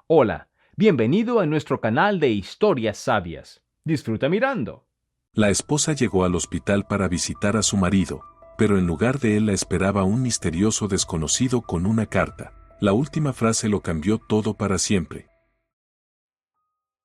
Hola, bienvenido a nuestro canal de historias sabias. Disfruta mirando. La esposa llegó al hospital para visitar a su marido, pero en lugar de él la esperaba un misterioso desconocido con una carta. La última frase lo cambió todo para siempre.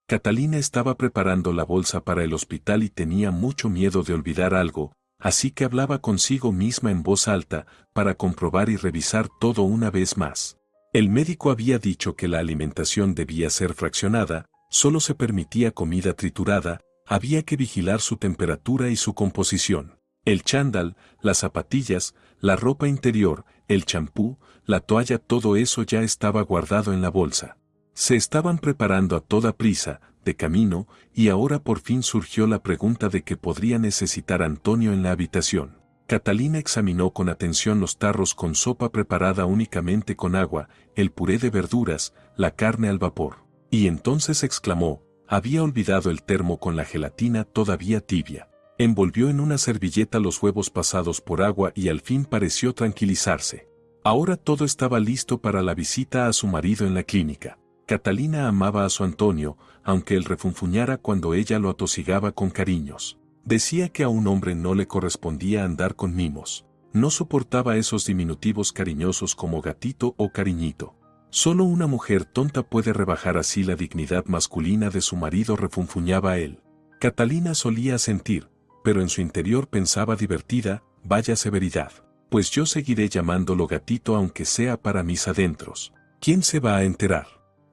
Catalina estaba preparando la bolsa para el hospital y tenía mucho miedo de olvidar algo, así que hablaba consigo misma en voz alta, para comprobar y revisar todo una vez más. El médico había dicho que la alimentación debía ser fraccionada, solo se permitía comida triturada, había que vigilar su temperatura y su composición. El chándal, las zapatillas, la ropa interior, el champú, la toalla, todo eso ya estaba guardado en la bolsa. Se estaban preparando a toda prisa, de camino, y ahora por fin surgió la pregunta de qué podría necesitar Antonio en la habitación. Catalina examinó con atención los tarros con sopa preparada únicamente con agua, el puré de verduras, la carne al vapor. Y entonces exclamó, había olvidado el termo con la gelatina todavía tibia. Envolvió en una servilleta los huevos pasados por agua y al fin pareció tranquilizarse. Ahora todo estaba listo para la visita a su marido en la clínica. Catalina amaba a su Antonio, aunque él refunfuñara cuando ella lo atosigaba con cariños. Decía que a un hombre no le correspondía andar con mimos. No soportaba esos diminutivos cariñosos como gatito o cariñito. Solo una mujer tonta puede rebajar así la dignidad masculina de su marido, refunfuñaba él. Catalina solía sentir, pero en su interior pensaba divertida, vaya severidad. Pues yo seguiré llamándolo gatito aunque sea para mis adentros. ¿Quién se va a enterar?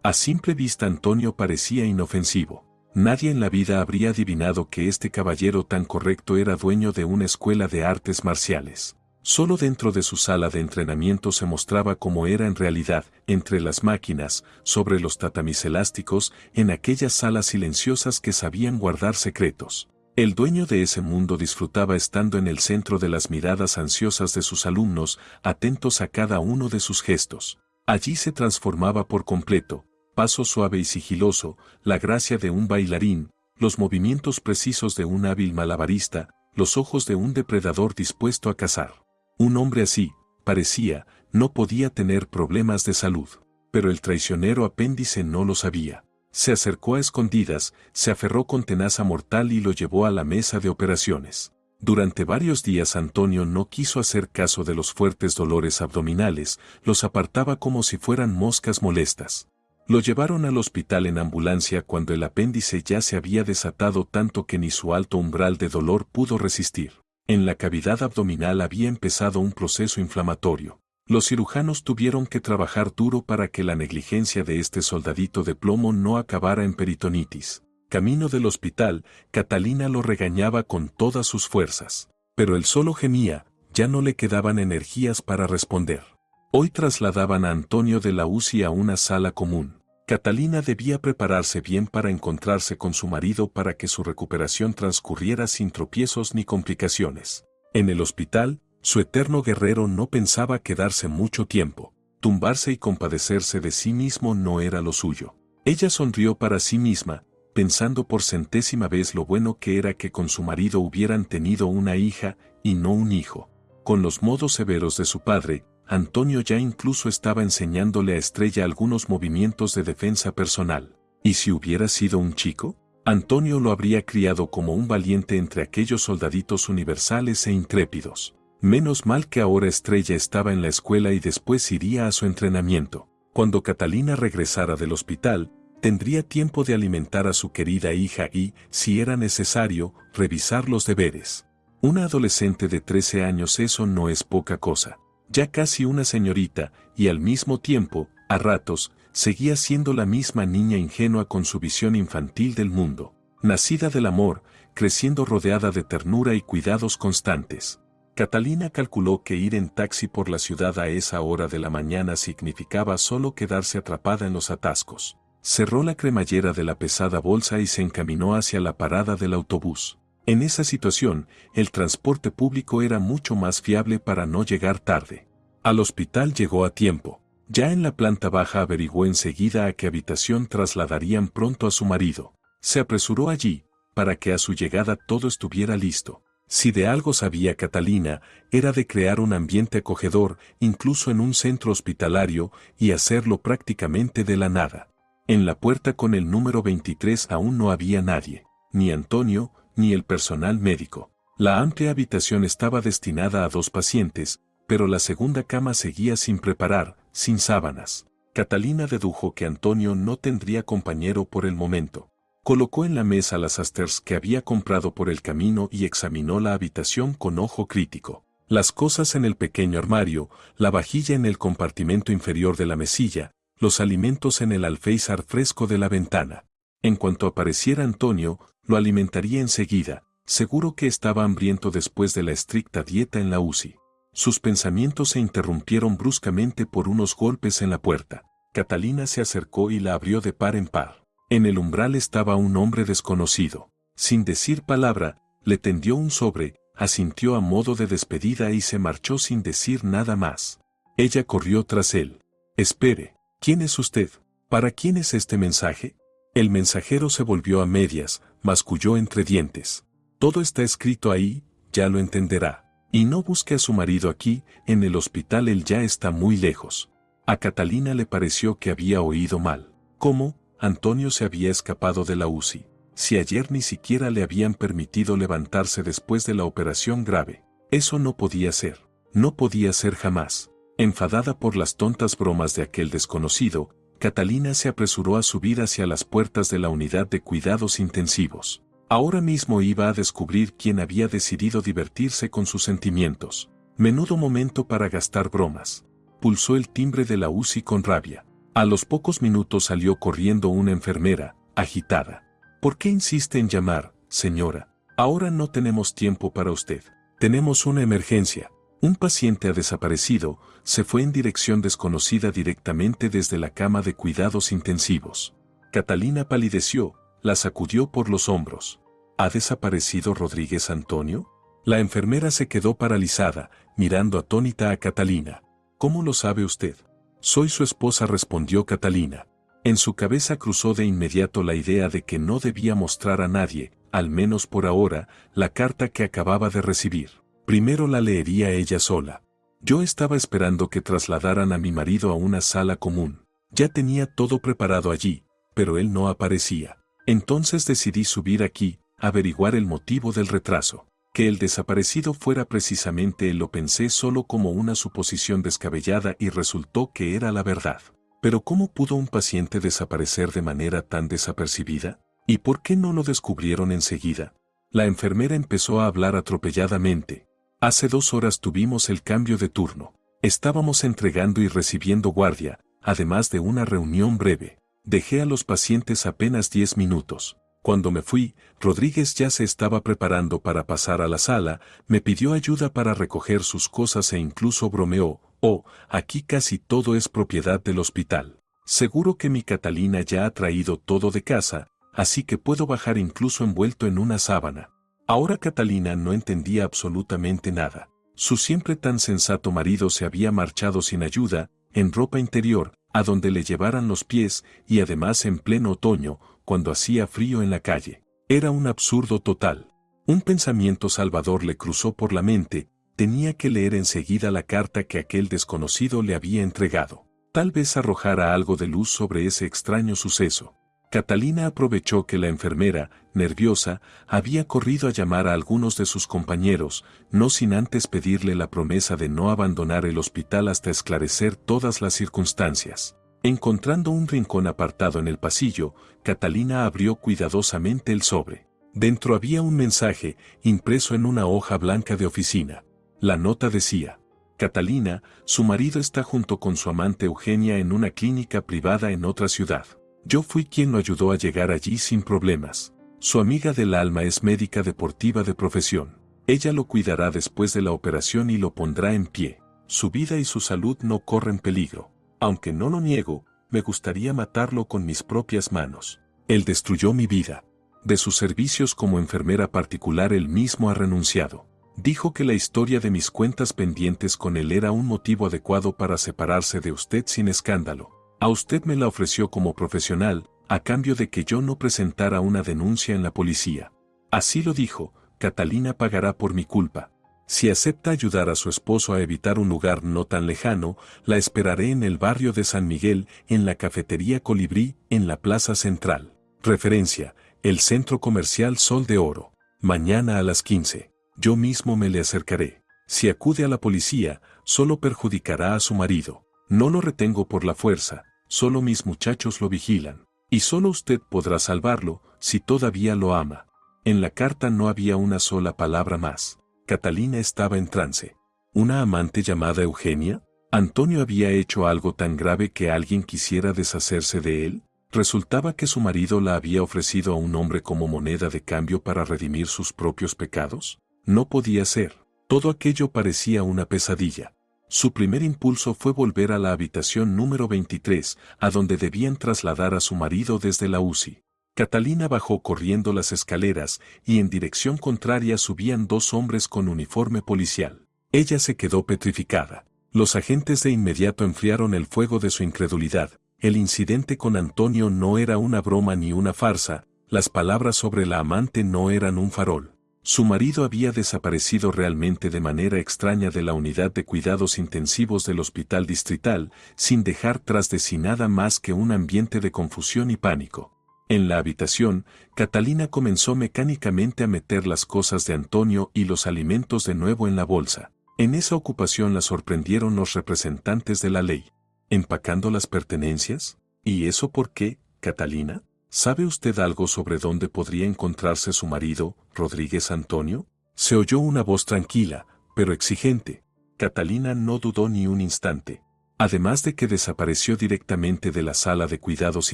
A simple vista Antonio parecía inofensivo. Nadie en la vida habría adivinado que este caballero tan correcto era dueño de una escuela de artes marciales. Solo dentro de su sala de entrenamiento se mostraba como era en realidad, entre las máquinas, sobre los tatamis elásticos, en aquellas salas silenciosas que sabían guardar secretos. El dueño de ese mundo disfrutaba estando en el centro de las miradas ansiosas de sus alumnos, atentos a cada uno de sus gestos. Allí se transformaba por completo, paso suave y sigiloso, la gracia de un bailarín, los movimientos precisos de un hábil malabarista, los ojos de un depredador dispuesto a cazar. Un hombre así, parecía, no podía tener problemas de salud. Pero el traicionero apéndice no lo sabía. Se acercó a escondidas, se aferró con tenaza mortal y lo llevó a la mesa de operaciones. Durante varios días Antonio no quiso hacer caso de los fuertes dolores abdominales, los apartaba como si fueran moscas molestas. Lo llevaron al hospital en ambulancia cuando el apéndice ya se había desatado tanto que ni su alto umbral de dolor pudo resistir. En la cavidad abdominal había empezado un proceso inflamatorio. Los cirujanos tuvieron que trabajar duro para que la negligencia de este soldadito de plomo no acabara en peritonitis. Camino del hospital, Catalina lo regañaba con todas sus fuerzas. Pero él solo gemía, ya no le quedaban energías para responder. Hoy trasladaban a Antonio de la UCI a una sala común. Catalina debía prepararse bien para encontrarse con su marido para que su recuperación transcurriera sin tropiezos ni complicaciones. En el hospital, su eterno guerrero no pensaba quedarse mucho tiempo. Tumbarse y compadecerse de sí mismo no era lo suyo. Ella sonrió para sí misma, pensando por centésima vez lo bueno que era que con su marido hubieran tenido una hija, y no un hijo. Con los modos severos de su padre, Antonio ya incluso estaba enseñándole a Estrella algunos movimientos de defensa personal. ¿Y si hubiera sido un chico? Antonio lo habría criado como un valiente entre aquellos soldaditos universales e intrépidos. Menos mal que ahora Estrella estaba en la escuela y después iría a su entrenamiento. Cuando Catalina regresara del hospital, tendría tiempo de alimentar a su querida hija y, si era necesario, revisar los deberes. Una adolescente de 13 años, eso no es poca cosa. Ya casi una señorita, y al mismo tiempo, a ratos, seguía siendo la misma niña ingenua con su visión infantil del mundo. Nacida del amor, creciendo rodeada de ternura y cuidados constantes. Catalina calculó que ir en taxi por la ciudad a esa hora de la mañana significaba solo quedarse atrapada en los atascos. Cerró la cremallera de la pesada bolsa y se encaminó hacia la parada del autobús. En esa situación, el transporte público era mucho más fiable para no llegar tarde. Al hospital llegó a tiempo. Ya en la planta baja averiguó enseguida a qué habitación trasladarían pronto a su marido. Se apresuró allí, para que a su llegada todo estuviera listo. Si de algo sabía Catalina, era de crear un ambiente acogedor, incluso en un centro hospitalario, y hacerlo prácticamente de la nada. En la puerta con el número 23 aún no había nadie, ni Antonio, ni el personal médico. La amplia habitación estaba destinada a 2 pacientes, pero la segunda cama seguía sin preparar, sin sábanas. Catalina dedujo que Antonio no tendría compañero por el momento. Colocó en la mesa las asters que había comprado por el camino y examinó la habitación con ojo crítico. Las cosas en el pequeño armario, la vajilla en el compartimento inferior de la mesilla, los alimentos en el alféizar fresco de la ventana. En cuanto apareciera Antonio, lo alimentaría enseguida, seguro que estaba hambriento después de la estricta dieta en la UCI. Sus pensamientos se interrumpieron bruscamente por unos golpes en la puerta. Catalina se acercó y la abrió de par en par. En el umbral estaba un hombre desconocido. Sin decir palabra, le tendió un sobre, asintió a modo de despedida y se marchó sin decir nada más. Ella corrió tras él. «Espere, ¿quién es usted? ¿Para quién es este mensaje?» El mensajero se volvió a medias, masculló entre dientes. «Todo está escrito ahí, ya lo entenderá. Y no busque a su marido aquí, en el hospital él ya está muy lejos». A Catalina le pareció que había oído mal. ¿Cómo? Antonio se había escapado de la UCI. Si ayer ni siquiera le habían permitido levantarse después de la operación grave. Eso no podía ser. No podía ser jamás. Enfadada por las tontas bromas de aquel desconocido, Catalina se apresuró a subir hacia las puertas de la unidad de cuidados intensivos. Ahora mismo iba a descubrir quién había decidido divertirse con sus sentimientos. Menudo momento para gastar bromas. Pulsó el timbre de la UCI con rabia. A los pocos minutos salió corriendo una enfermera, agitada. «¿Por qué insiste en llamar, señora? Ahora no tenemos tiempo para usted. Tenemos una emergencia. Un paciente ha desaparecido», se fue en dirección desconocida directamente desde la cama de cuidados intensivos. Catalina palideció, la sacudió por los hombros. ¿Ha desaparecido Rodríguez Antonio? La enfermera se quedó paralizada, mirando atónita a Catalina. «¿Cómo lo sabe usted?» «Soy su esposa», respondió Catalina. En su cabeza cruzó de inmediato la idea de que no debía mostrar a nadie, al menos por ahora, la carta que acababa de recibir. Primero la leería ella sola. «Yo estaba esperando que trasladaran a mi marido a una sala común. Ya tenía todo preparado allí, pero él no aparecía. Entonces decidí subir aquí, averiguar el motivo del retraso. Que el desaparecido fuera precisamente él lo pensé solo como una suposición descabellada y resultó que era la verdad. Pero ¿cómo pudo un paciente desaparecer de manera tan desapercibida? ¿Y por qué no lo descubrieron enseguida?» La enfermera empezó a hablar atropelladamente. «Hace 2 horas tuvimos el cambio de turno. Estábamos entregando y recibiendo guardia, además de una reunión breve. Dejé a los pacientes apenas 10 minutos. Cuando me fui, Rodríguez ya se estaba preparando para pasar a la sala, me pidió ayuda para recoger sus cosas e incluso bromeó: «Oh, aquí casi todo es propiedad del hospital. Seguro que mi Catalina ya ha traído todo de casa, así que puedo bajar incluso envuelto en una sábana». Ahora Catalina no entendía absolutamente nada. Su siempre tan sensato marido se había marchado sin ayuda, en ropa interior, a donde le llevaran los pies, y además en pleno otoño, cuando hacía frío en la calle. Era un absurdo total. Un pensamiento salvador le cruzó por la mente: tenía que leer enseguida la carta que aquel desconocido le había entregado. Tal vez arrojara algo de luz sobre ese extraño suceso. Catalina aprovechó que la enfermera, nerviosa, había corrido a llamar a algunos de sus compañeros, no sin antes pedirle la promesa de no abandonar el hospital hasta esclarecer todas las circunstancias. Encontrando un rincón apartado en el pasillo, Catalina abrió cuidadosamente el sobre. Dentro había un mensaje, impreso en una hoja blanca de oficina. La nota decía: «Catalina, su marido está junto con su amante Eugenia en una clínica privada en otra ciudad. Yo fui quien lo ayudó a llegar allí sin problemas. Su amiga del alma es médica deportiva de profesión. Ella lo cuidará después de la operación y lo pondrá en pie. Su vida y su salud no corren peligro. Aunque no lo niego, me gustaría matarlo con mis propias manos. Él destruyó mi vida. De sus servicios como enfermera particular él mismo ha renunciado. Dijo que la historia de mis cuentas pendientes con él era un motivo adecuado para separarse de usted sin escándalo. A usted me la ofreció como profesional, a cambio de que yo no presentara una denuncia en la policía. Así lo dijo: Catalina pagará por mi culpa. Si acepta ayudar a su esposo a evitar un lugar no tan lejano, la esperaré en el barrio de San Miguel, en la cafetería Colibrí, en la Plaza Central. Referencia, el Centro Comercial Sol de Oro. Mañana a las 15. Yo mismo me le acercaré. Si acude a la policía, solo perjudicará a su marido. No lo retengo por la fuerza, solo mis muchachos lo vigilan. Y solo usted podrá salvarlo, si todavía lo ama. En la carta no había una sola palabra más. Catalina estaba en trance. ¿Una amante llamada Eugenia? ¿Antonio había hecho algo tan grave que alguien quisiera deshacerse de él? ¿Resultaba que su marido la había ofrecido a un hombre como moneda de cambio para redimir sus propios pecados? No podía ser. Todo aquello parecía una pesadilla. Su primer impulso fue volver a la habitación número 23, a donde debían trasladar a su marido desde la UCI. Catalina bajó corriendo las escaleras y en dirección contraria subían dos hombres con uniforme policial. Ella se quedó petrificada. Los agentes de inmediato enfriaron el fuego de su incredulidad. El incidente con Antonio no era una broma ni una farsa, las palabras sobre la amante no eran un farol. Su marido había desaparecido realmente de manera extraña de la unidad de cuidados intensivos del hospital distrital, sin dejar tras de sí nada más que un ambiente de confusión y pánico. En la habitación, Catalina comenzó mecánicamente a meter las cosas de Antonio y los alimentos de nuevo en la bolsa. En esa ocupación la sorprendieron los representantes de la ley. ¿Empacando las pertenencias? ¿Y eso por qué, Catalina? ¿Sabe usted algo sobre dónde podría encontrarse su marido, Rodríguez Antonio? Se oyó una voz tranquila, pero exigente. Catalina no dudó ni un instante. Además de que desapareció directamente de la sala de cuidados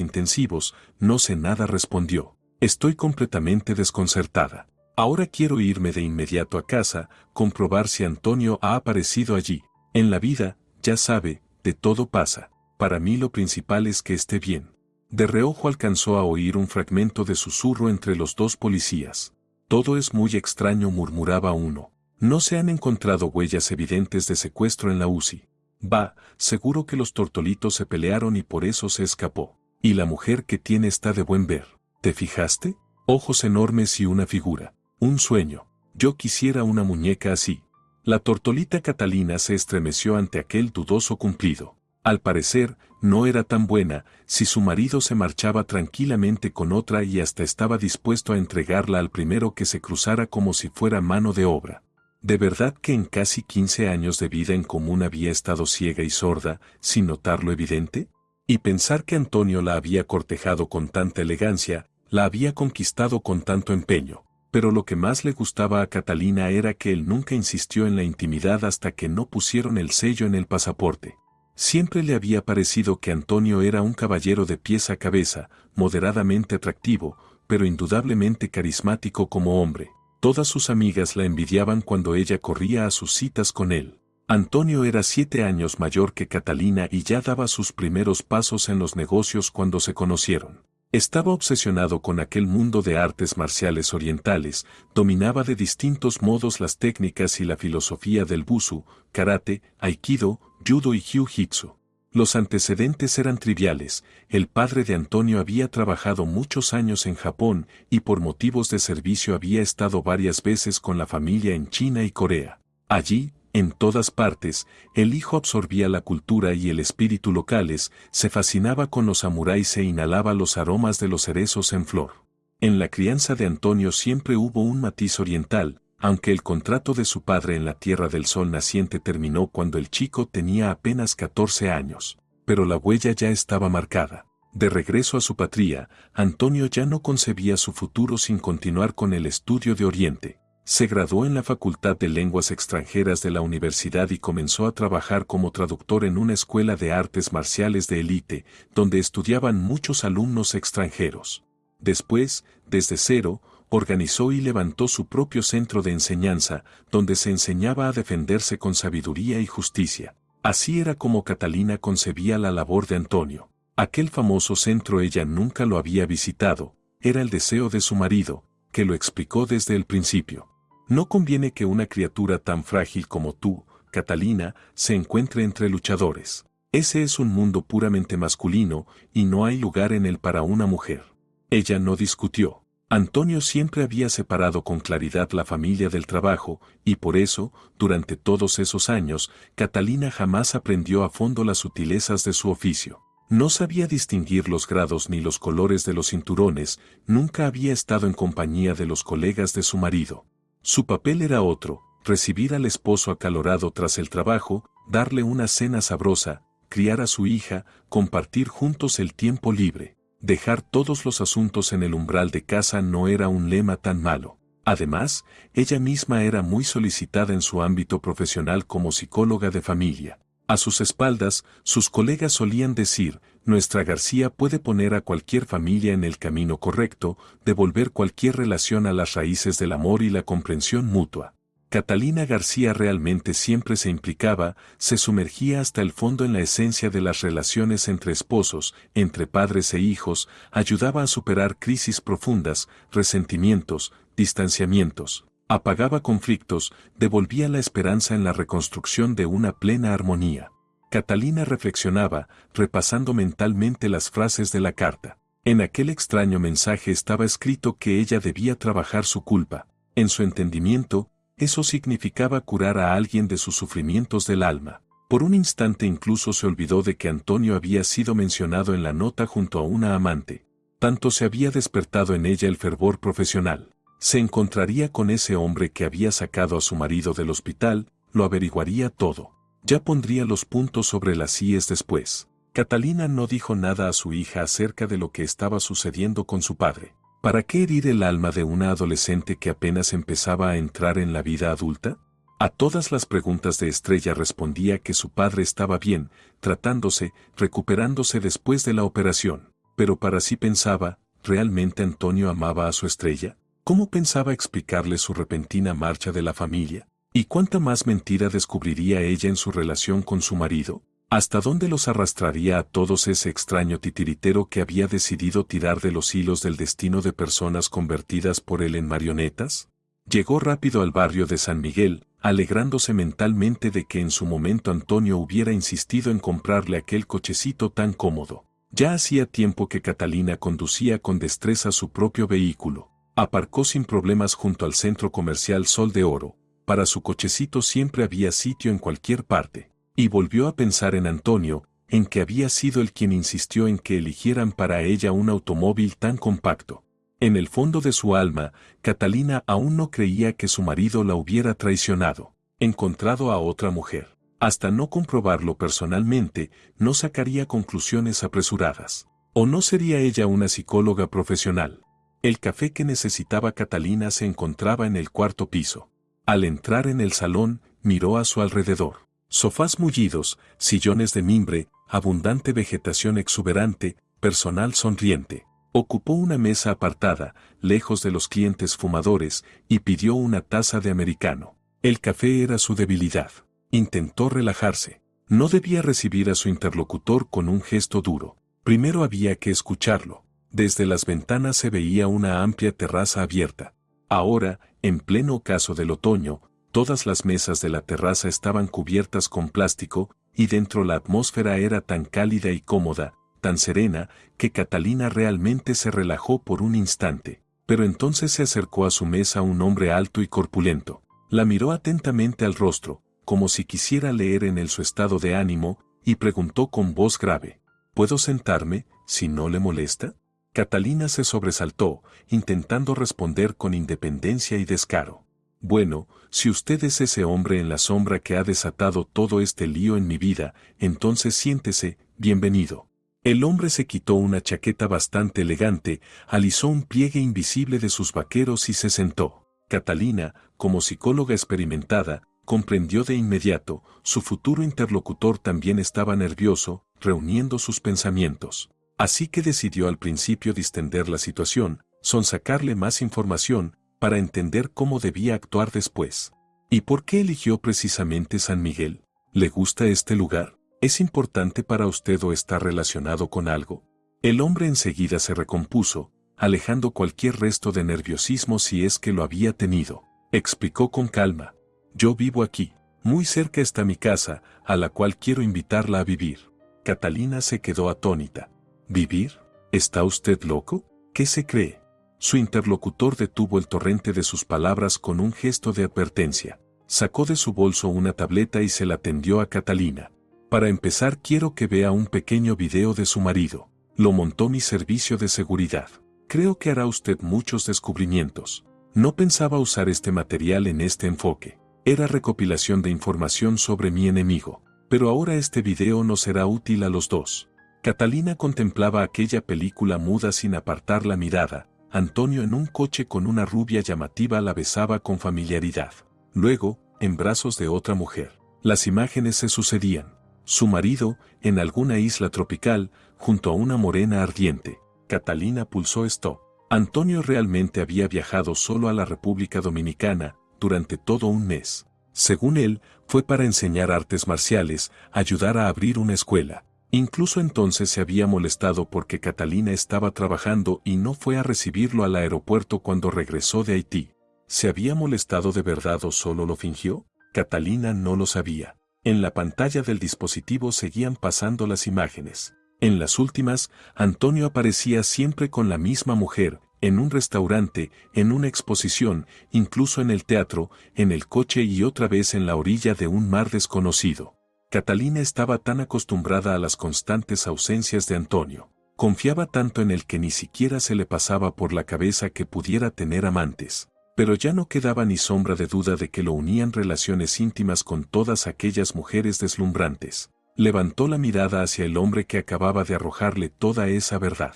intensivos, no sé nada respondió. Estoy completamente desconcertada. Ahora quiero irme de inmediato a casa, comprobar si Antonio ha aparecido allí. En la vida, ya sabe, de todo pasa. Para mí lo principal es que esté bien. De reojo alcanzó a oír un fragmento de susurro entre los dos policías. Todo es muy extraño, murmuraba uno. No se han encontrado huellas evidentes de secuestro en la UCI. Va, seguro que los tortolitos se pelearon y por eso se escapó. Y la mujer que tiene está de buen ver. ¿Te fijaste? Ojos enormes y una figura. Un sueño. Yo quisiera una muñeca así. La tortolita Catalina se estremeció ante aquel dudoso cumplido. Al parecer, no era tan buena, si su marido se marchaba tranquilamente con otra y hasta estaba dispuesto a entregarla al primero que se cruzara como si fuera mano de obra. ¿De verdad que en casi 15 años de vida en común había estado ciega y sorda, sin notar lo evidente? Y pensar que Antonio la había cortejado con tanta elegancia, la había conquistado con tanto empeño. Pero lo que más le gustaba a Catalina era que él nunca insistió en la intimidad hasta que no pusieron el sello en el pasaporte. Siempre le había parecido que Antonio era un caballero de pies a cabeza, moderadamente atractivo, pero indudablemente carismático como hombre. Todas sus amigas la envidiaban cuando ella corría a sus citas con él. Antonio era 7 años mayor que Catalina y ya daba sus primeros pasos en los negocios cuando se conocieron. Estaba obsesionado con aquel mundo de artes marciales orientales, dominaba de distintos modos las técnicas y la filosofía del Busu, karate, aikido, judo y jiu-jitsu. Los antecedentes eran triviales, el padre de Antonio había trabajado muchos años en Japón y por motivos de servicio había estado varias veces con la familia en China y Corea. Allí, en todas partes, el hijo absorbía la cultura y el espíritu locales, se fascinaba con los samuráis e inhalaba los aromas de los cerezos en flor. En la crianza de Antonio siempre hubo un matiz oriental, aunque el contrato de su padre en la Tierra del Sol naciente terminó cuando el chico tenía apenas 14 años. Pero la huella ya estaba marcada. De regreso a su patria, Antonio ya no concebía su futuro sin continuar con el estudio de Oriente. Se graduó en la Facultad de Lenguas Extranjeras de la universidad y comenzó a trabajar como traductor en una escuela de artes marciales de élite, donde estudiaban muchos alumnos extranjeros. Después, desde cero, organizó y levantó su propio centro de enseñanza, donde se enseñaba a defenderse con sabiduría y justicia. Así era como Catalina concebía la labor de Antonio. Aquel famoso centro ella nunca lo había visitado, era el deseo de su marido, que lo explicó desde el principio. No conviene que una criatura tan frágil como tú, Catalina, se encuentre entre luchadores. Ese es un mundo puramente masculino y no hay lugar en él para una mujer. Ella no discutió. Antonio siempre había separado con claridad la familia del trabajo, y por eso, durante todos esos años, Catalina jamás aprendió a fondo las sutilezas de su oficio. No sabía distinguir los grados ni los colores de los cinturones, nunca había estado en compañía de los colegas de su marido. Su papel era otro: recibir al esposo acalorado tras el trabajo, darle una cena sabrosa, criar a su hija, compartir juntos el tiempo libre. Dejar todos los asuntos en el umbral de casa no era un lema tan malo. Además, ella misma era muy solicitada en su ámbito profesional como psicóloga de familia. A sus espaldas, sus colegas solían decir: nuestra García puede poner a cualquier familia en el camino correcto, devolver cualquier relación a las raíces del amor y la comprensión mutua. Catalina García realmente siempre se implicaba, se sumergía hasta el fondo en la esencia de las relaciones entre esposos, entre padres e hijos, ayudaba a superar crisis profundas, resentimientos, distanciamientos, apagaba conflictos, devolvía la esperanza en la reconstrucción de una plena armonía. Catalina reflexionaba, repasando mentalmente las frases de la carta. En aquel extraño mensaje estaba escrito que ella debía trabajar su culpa. En su entendimiento, eso significaba curar a alguien de sus sufrimientos del alma. Por un instante incluso se olvidó de que Antonio había sido mencionado en la nota junto a una amante. Tanto se había despertado en ella el fervor profesional. Se encontraría con ese hombre que había sacado a su marido del hospital, lo averiguaría todo. Ya pondría los puntos sobre las íes después. Catalina no dijo nada a su hija acerca de lo que estaba sucediendo con su padre. ¿Para qué herir el alma de una adolescente que apenas empezaba a entrar en la vida adulta? A todas las preguntas de Estrella respondía que su padre estaba bien, tratándose, recuperándose después de la operación. Pero para sí pensaba, ¿realmente Antonio amaba a su Estrella? ¿Cómo pensaba explicarle su repentina marcha de la familia? ¿Y cuánta más mentira descubriría ella en su relación con su marido? ¿Hasta dónde los arrastraría a todos ese extraño titiritero que había decidido tirar de los hilos del destino de personas convertidas por él en marionetas? Llegó rápido al barrio de San Miguel, alegrándose mentalmente de que en su momento Antonio hubiera insistido en comprarle aquel cochecito tan cómodo. Ya hacía tiempo que Catalina conducía con destreza su propio vehículo. Aparcó sin problemas junto al centro comercial Sol de Oro. Para su cochecito siempre había sitio en cualquier parte. Y volvió a pensar en Antonio, en que había sido él quien insistió en que eligieran para ella un automóvil tan compacto. En el fondo de su alma, Catalina aún no creía que su marido la hubiera traicionado, encontrado a otra mujer. Hasta no comprobarlo personalmente, no sacaría conclusiones apresuradas. ¿O no sería ella una psicóloga profesional? El café que necesitaba Catalina se encontraba en el cuarto piso. Al entrar en el salón, miró a su alrededor. Sofás mullidos, sillones de mimbre, abundante vegetación exuberante, personal sonriente. Ocupó una mesa apartada, lejos de los clientes fumadores, y pidió una taza de americano. El café era su debilidad. Intentó relajarse. No debía recibir a su interlocutor con un gesto duro. Primero había que escucharlo. Desde las ventanas se veía una amplia terraza abierta. Ahora, en pleno ocaso del otoño, todas las mesas de la terraza estaban cubiertas con plástico, y dentro la atmósfera era tan cálida y cómoda, tan serena, que Catalina realmente se relajó por un instante. Pero entonces se acercó a su mesa un hombre alto y corpulento. La miró atentamente al rostro, como si quisiera leer en él su estado de ánimo, y preguntó con voz grave: ¿puedo sentarme, si no le molesta? Catalina se sobresaltó, intentando responder con independencia y descaro. Bueno, si usted es ese hombre en la sombra que ha desatado todo este lío en mi vida, entonces siéntese, bienvenido. El hombre se quitó una chaqueta bastante elegante, alisó un pliegue invisible de sus vaqueros y se sentó. Catalina, como psicóloga experimentada, comprendió de inmediato: su futuro interlocutor también estaba nervioso, reuniendo sus pensamientos. Así que decidió al principio distender la situación, sonsacarle más información, para entender cómo debía actuar después. ¿Y por qué eligió precisamente San Miguel? ¿Le gusta este lugar? ¿Es importante para usted o está relacionado con algo? El hombre enseguida se recompuso, alejando cualquier resto de nerviosismo si es que lo había tenido. Explicó con calma: yo vivo aquí. Muy cerca está mi casa, a la cual quiero invitarla a vivir. Catalina se quedó atónita. ¿Vivir? ¿Está usted loco? ¿Qué se cree? Su interlocutor detuvo el torrente de sus palabras con un gesto de advertencia. Sacó de su bolso una tableta y se la tendió a Catalina. Para empezar, quiero que vea un pequeño video de su marido. Lo montó mi servicio de seguridad. Creo que hará usted muchos descubrimientos. No pensaba usar este material en este enfoque. Era recopilación de información sobre mi enemigo. Pero ahora este video nos será útil a los dos. Catalina contemplaba aquella película muda sin apartar la mirada. Antonio en un coche con una rubia llamativa la besaba con familiaridad. Luego, en brazos de otra mujer. Las imágenes se sucedían. Su marido, en alguna isla tropical, junto a una morena ardiente. Catalina pulsó stop. Antonio realmente había viajado solo a la República Dominicana durante todo un mes. Según él, fue para enseñar artes marciales, ayudar a abrir una escuela. Incluso entonces se había molestado porque Catalina estaba trabajando y no fue a recibirlo al aeropuerto cuando regresó de Haití. ¿Se había molestado de verdad o solo lo fingió? Catalina no lo sabía. En la pantalla del dispositivo seguían pasando las imágenes. En las últimas, Antonio aparecía siempre con la misma mujer, en un restaurante, en una exposición, incluso en el teatro, en el coche y otra vez en la orilla de un mar desconocido. Catalina estaba tan acostumbrada a las constantes ausencias de Antonio, confiaba tanto en él que ni siquiera se le pasaba por la cabeza que pudiera tener amantes. Pero ya no quedaba ni sombra de duda de que lo unían relaciones íntimas con todas aquellas mujeres deslumbrantes. Levantó la mirada hacia el hombre que acababa de arrojarle toda esa verdad.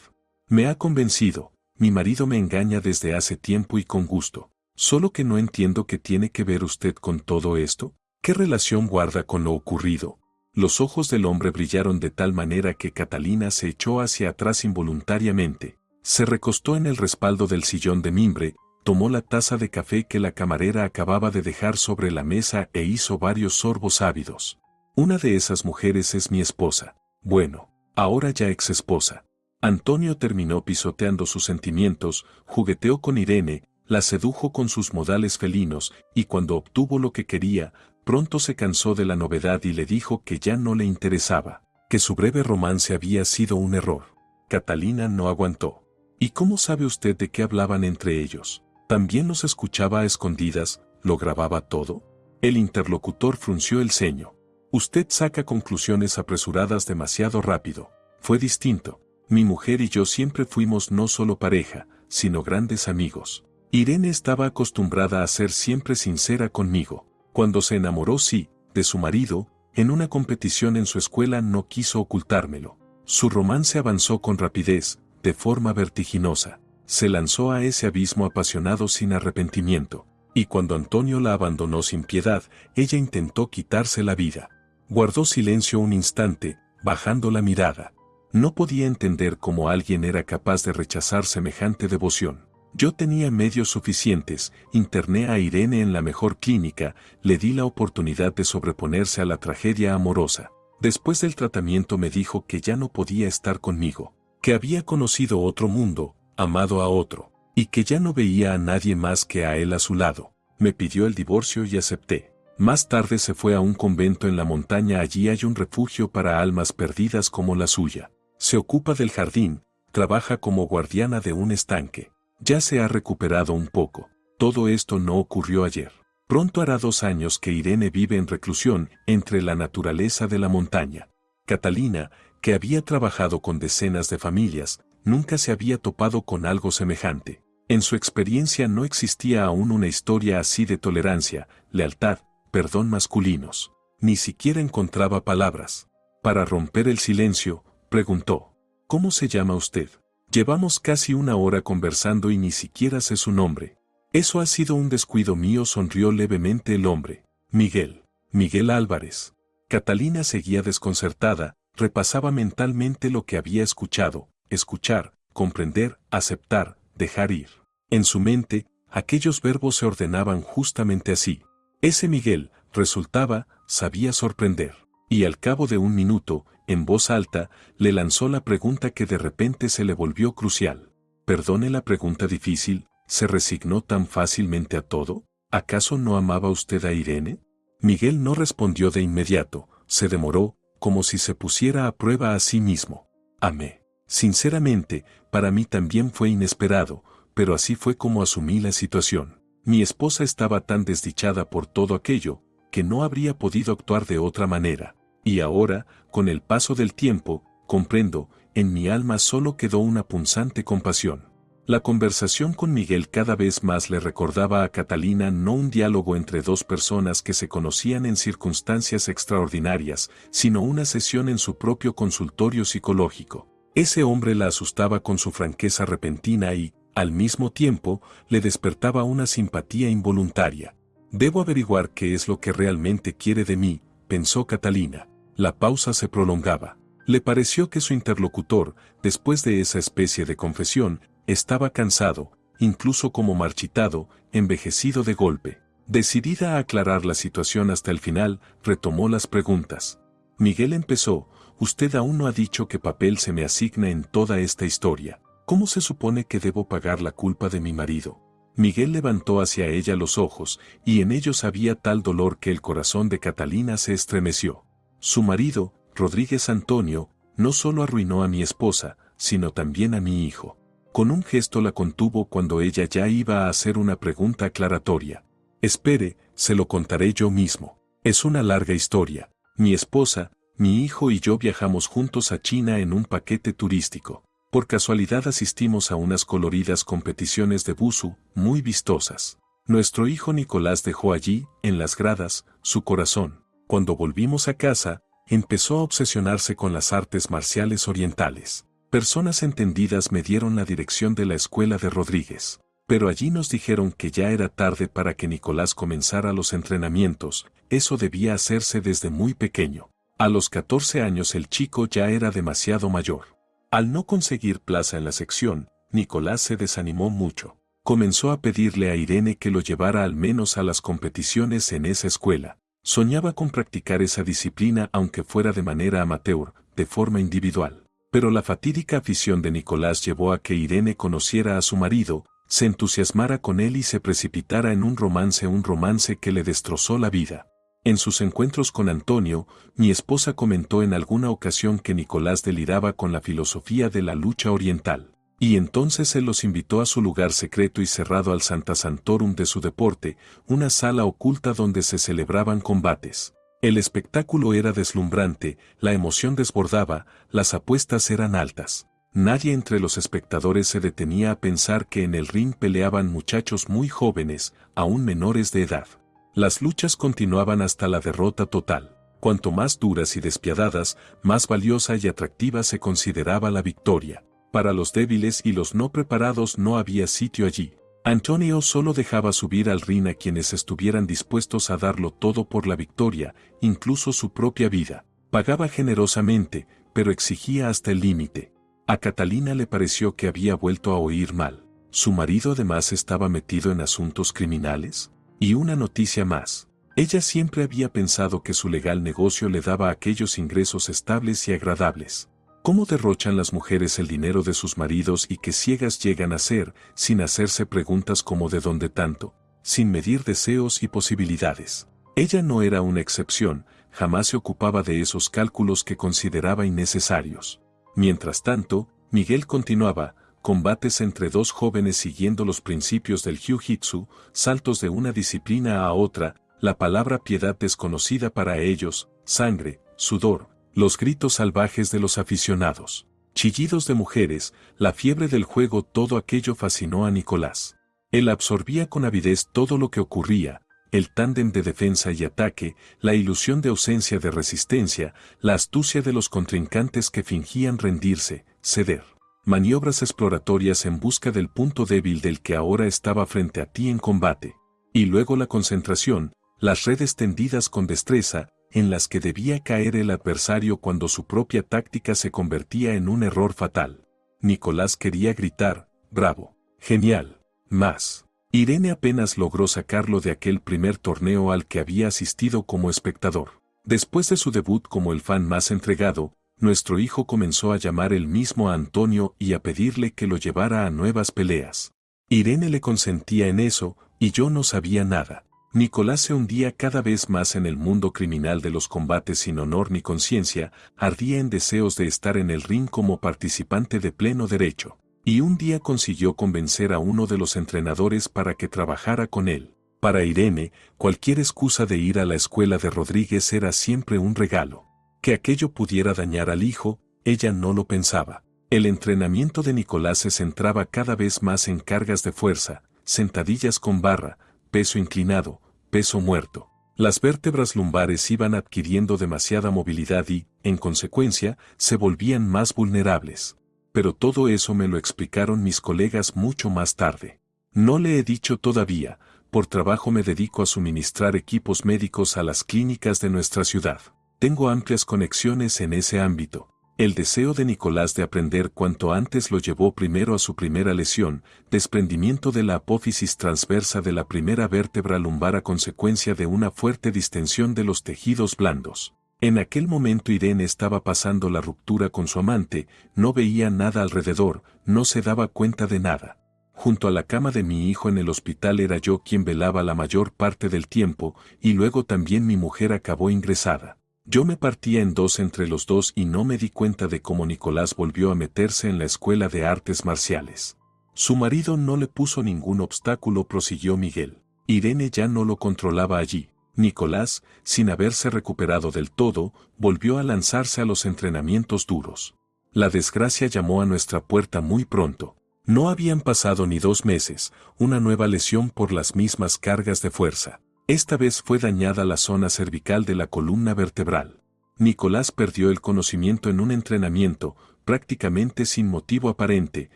Me ha convencido, mi marido me engaña desde hace tiempo y con gusto. Solo que no entiendo qué tiene que ver usted con todo esto. ¿Qué relación guarda con lo ocurrido? Los ojos del hombre brillaron de tal manera que Catalina se echó hacia atrás involuntariamente. Se recostó en el respaldo del sillón de mimbre, tomó la taza de café que la camarera acababa de dejar sobre la mesa e hizo varios sorbos ávidos. Una de esas mujeres es mi esposa. Bueno, ahora ya ex esposa. Antonio terminó pisoteando sus sentimientos, jugueteó con Irene, la sedujo con sus modales felinos, y cuando obtuvo lo que quería, pronto se cansó de la novedad y le dijo que ya no le interesaba, que su breve romance había sido un error. Catalina no aguantó. ¿Y cómo sabe usted de qué hablaban entre ellos? ¿También los escuchaba a escondidas, lo grababa todo? El interlocutor frunció el ceño. Usted saca conclusiones apresuradas demasiado rápido. Fue distinto. Mi mujer y yo siempre fuimos no solo pareja, sino grandes amigos. Irene estaba acostumbrada a ser siempre sincera conmigo. Cuando se enamoró, sí, de su marido, en una competición en su escuela no quiso ocultármelo. Su romance avanzó con rapidez, de forma vertiginosa. Se lanzó a ese abismo apasionado sin arrepentimiento, y cuando Antonio la abandonó sin piedad, ella intentó quitarse la vida. Guardó silencio un instante, bajando la mirada. No podía entender cómo alguien era capaz de rechazar semejante devoción. Yo tenía medios suficientes, interné a Irene en la mejor clínica, le di la oportunidad de sobreponerse a la tragedia amorosa. Después del tratamiento me dijo que ya no podía estar conmigo, que había conocido otro mundo, amado a otro, y que ya no veía a nadie más que a él a su lado. Me pidió el divorcio y acepté. Más tarde se fue a un convento en la montaña, allí hay un refugio para almas perdidas como la suya. Se ocupa del jardín, trabaja como guardiana de un estanque. Ya se ha recuperado un poco. Todo esto no ocurrió ayer. Pronto hará 2 años que Irene vive en reclusión entre la naturaleza de la montaña. Catalina, que había trabajado con decenas de familias, nunca se había topado con algo semejante. En su experiencia no existía aún una historia así de tolerancia, lealtad, perdón masculinos. Ni siquiera encontraba palabras. Para romper el silencio, preguntó: ¿Cómo se llama usted? Llevamos casi 1 hora conversando y ni siquiera sé su nombre. Eso ha sido un descuido mío, sonrió levemente el hombre. Miguel. Miguel Álvarez. Catalina seguía desconcertada, repasaba mentalmente lo que había escuchado, escuchar, comprender, aceptar, dejar ir. En su mente, aquellos verbos se ordenaban justamente así. Ese Miguel, resultaba, sabía sorprender. Y al cabo de 1 minuto, en voz alta, le lanzó la pregunta que de repente se le volvió crucial. Perdone la pregunta difícil, ¿se resignó tan fácilmente a todo? ¿Acaso no amaba usted a Irene? Miguel no respondió de inmediato, se demoró, como si se pusiera a prueba a sí mismo. Amé. Sinceramente, para mí también fue inesperado, pero así fue como asumí la situación. Mi esposa estaba tan desdichada por todo aquello, que no habría podido actuar de otra manera. Y ahora, con el paso del tiempo, comprendo, en mi alma solo quedó una punzante compasión. La conversación con Miguel cada vez más le recordaba a Catalina no un diálogo entre dos personas que se conocían en circunstancias extraordinarias, sino una sesión en su propio consultorio psicológico. Ese hombre la asustaba con su franqueza repentina y, al mismo tiempo, le despertaba una simpatía involuntaria. Debo averiguar qué es lo que realmente quiere de mí, pensó Catalina. La pausa se prolongaba. Le pareció que su interlocutor, después de esa especie de confesión, estaba cansado, incluso como marchitado, envejecido de golpe. Decidida a aclarar la situación hasta el final, retomó las preguntas. Miguel empezó: usted aún no ha dicho qué papel se me asigna en toda esta historia. ¿Cómo se supone que debo pagar la culpa de mi marido? Miguel levantó hacia ella los ojos, y en ellos había tal dolor que el corazón de Catalina se estremeció. Su marido, Rodríguez Antonio, no solo arruinó a mi esposa, sino también a mi hijo. Con un gesto la contuvo cuando ella ya iba a hacer una pregunta aclaratoria. Espere, se lo contaré yo mismo. Es una larga historia. Mi esposa, mi hijo y yo viajamos juntos a China en un paquete turístico. Por casualidad asistimos a unas coloridas competiciones de busu, muy vistosas. Nuestro hijo Nicolás dejó allí, en las gradas, su corazón. Cuando volvimos a casa, empezó a obsesionarse con las artes marciales orientales. Personas entendidas me dieron la dirección de la escuela de Rodríguez, pero allí nos dijeron que ya era tarde para que Nicolás comenzara los entrenamientos, eso debía hacerse desde muy pequeño. A los 14 años el chico ya era demasiado mayor. Al no conseguir plaza en la sección, Nicolás se desanimó mucho. Comenzó a pedirle a Irene que lo llevara al menos a las competiciones en esa escuela. Soñaba con practicar esa disciplina aunque fuera de manera amateur, de forma individual. Pero la fatídica afición de Nicolás llevó a que Irene conociera a su marido, se entusiasmara con él y se precipitara en un romance que le destrozó la vida. En sus encuentros con Antonio, mi esposa comentó en alguna ocasión que Nicolás deliraba con la filosofía de la lucha oriental. Y entonces él los invitó a su lugar secreto y cerrado al Santa Santorum de su deporte, una sala oculta donde se celebraban combates. El espectáculo era deslumbrante, la emoción desbordaba, las apuestas eran altas. Nadie entre los espectadores se detenía a pensar que en el ring peleaban muchachos muy jóvenes, aún menores de edad. Las luchas continuaban hasta la derrota total. Cuanto más duras y despiadadas, más valiosa y atractiva se consideraba la victoria. Para los débiles y los no preparados no había sitio allí. Antonio solo dejaba subir al ring a quienes estuvieran dispuestos a darlo todo por la victoria, incluso su propia vida. Pagaba generosamente, pero exigía hasta el límite. A Catalina le pareció que había vuelto a oír mal. ¿Su marido además estaba metido en asuntos criminales? Y una noticia más. Ella siempre había pensado que su legal negocio le daba aquellos ingresos estables y agradables. ¿Cómo derrochan las mujeres el dinero de sus maridos y qué ciegas llegan a ser, sin hacerse preguntas como de dónde tanto, sin medir deseos y posibilidades? Ella no era una excepción, jamás se ocupaba de esos cálculos que consideraba innecesarios. Mientras tanto, Miguel continuaba, combates entre dos jóvenes siguiendo los principios del jiu-jitsu, saltos de una disciplina a otra, la palabra piedad desconocida para ellos, sangre, sudor, los gritos salvajes de los aficionados, chillidos de mujeres, la fiebre del juego, todo aquello fascinó a Nicolás. Él absorbía con avidez todo lo que ocurría, el tándem de defensa y ataque, la ilusión de ausencia de resistencia, la astucia de los contrincantes que fingían rendirse, ceder. Maniobras exploratorias en busca del punto débil del que ahora estaba frente a ti en combate. Y luego la concentración, las redes tendidas con destreza, en las que debía caer el adversario cuando su propia táctica se convertía en un error fatal. Nicolás quería gritar, bravo, genial, más. Irene apenas logró sacarlo de aquel primer torneo al que había asistido como espectador. Después de su debut como el fan más entregado, nuestro hijo comenzó a llamar él mismo a Antonio y a pedirle que lo llevara a nuevas peleas. Irene le consentía en eso, y yo no sabía nada. Nicolás se hundía cada vez más en el mundo criminal de los combates sin honor ni conciencia, ardía en deseos de estar en el ring como participante de pleno derecho. Y un día consiguió convencer a uno de los entrenadores para que trabajara con él. Para Irene, cualquier excusa de ir a la escuela de Rodríguez era siempre un regalo. Que aquello pudiera dañar al hijo, ella no lo pensaba. El entrenamiento de Nicolás se centraba cada vez más en cargas de fuerza, sentadillas con barra, peso inclinado, peso muerto. Las vértebras lumbares iban adquiriendo demasiada movilidad y, en consecuencia, se volvían más vulnerables. Pero todo eso me lo explicaron mis colegas mucho más tarde. No le he dicho todavía, por trabajo me dedico a suministrar equipos médicos a las clínicas de nuestra ciudad. Tengo amplias conexiones en ese ámbito. El deseo de Nicolás de aprender cuanto antes lo llevó primero a su primera lesión, desprendimiento de la apófisis transversa de la primera vértebra lumbar a consecuencia de una fuerte distensión de los tejidos blandos. En aquel momento Irene estaba pasando la ruptura con su amante, no veía nada alrededor, no se daba cuenta de nada. Junto a la cama de mi hijo en el hospital era yo quien velaba la mayor parte del tiempo, y luego también mi mujer acabó ingresada. Yo me partía en dos entre los dos y no me di cuenta de cómo Nicolás volvió a meterse en la escuela de artes marciales. Su marido no le puso ningún obstáculo, prosiguió Miguel. Irene ya no lo controlaba allí. Nicolás, sin haberse recuperado del todo, volvió a lanzarse a los entrenamientos duros. La desgracia llamó a nuestra puerta muy pronto. No habían pasado ni 2 meses, una nueva lesión por las mismas cargas de fuerza. Esta vez fue dañada la zona cervical de la columna vertebral. Nicolás perdió el conocimiento en un entrenamiento, prácticamente sin motivo aparente,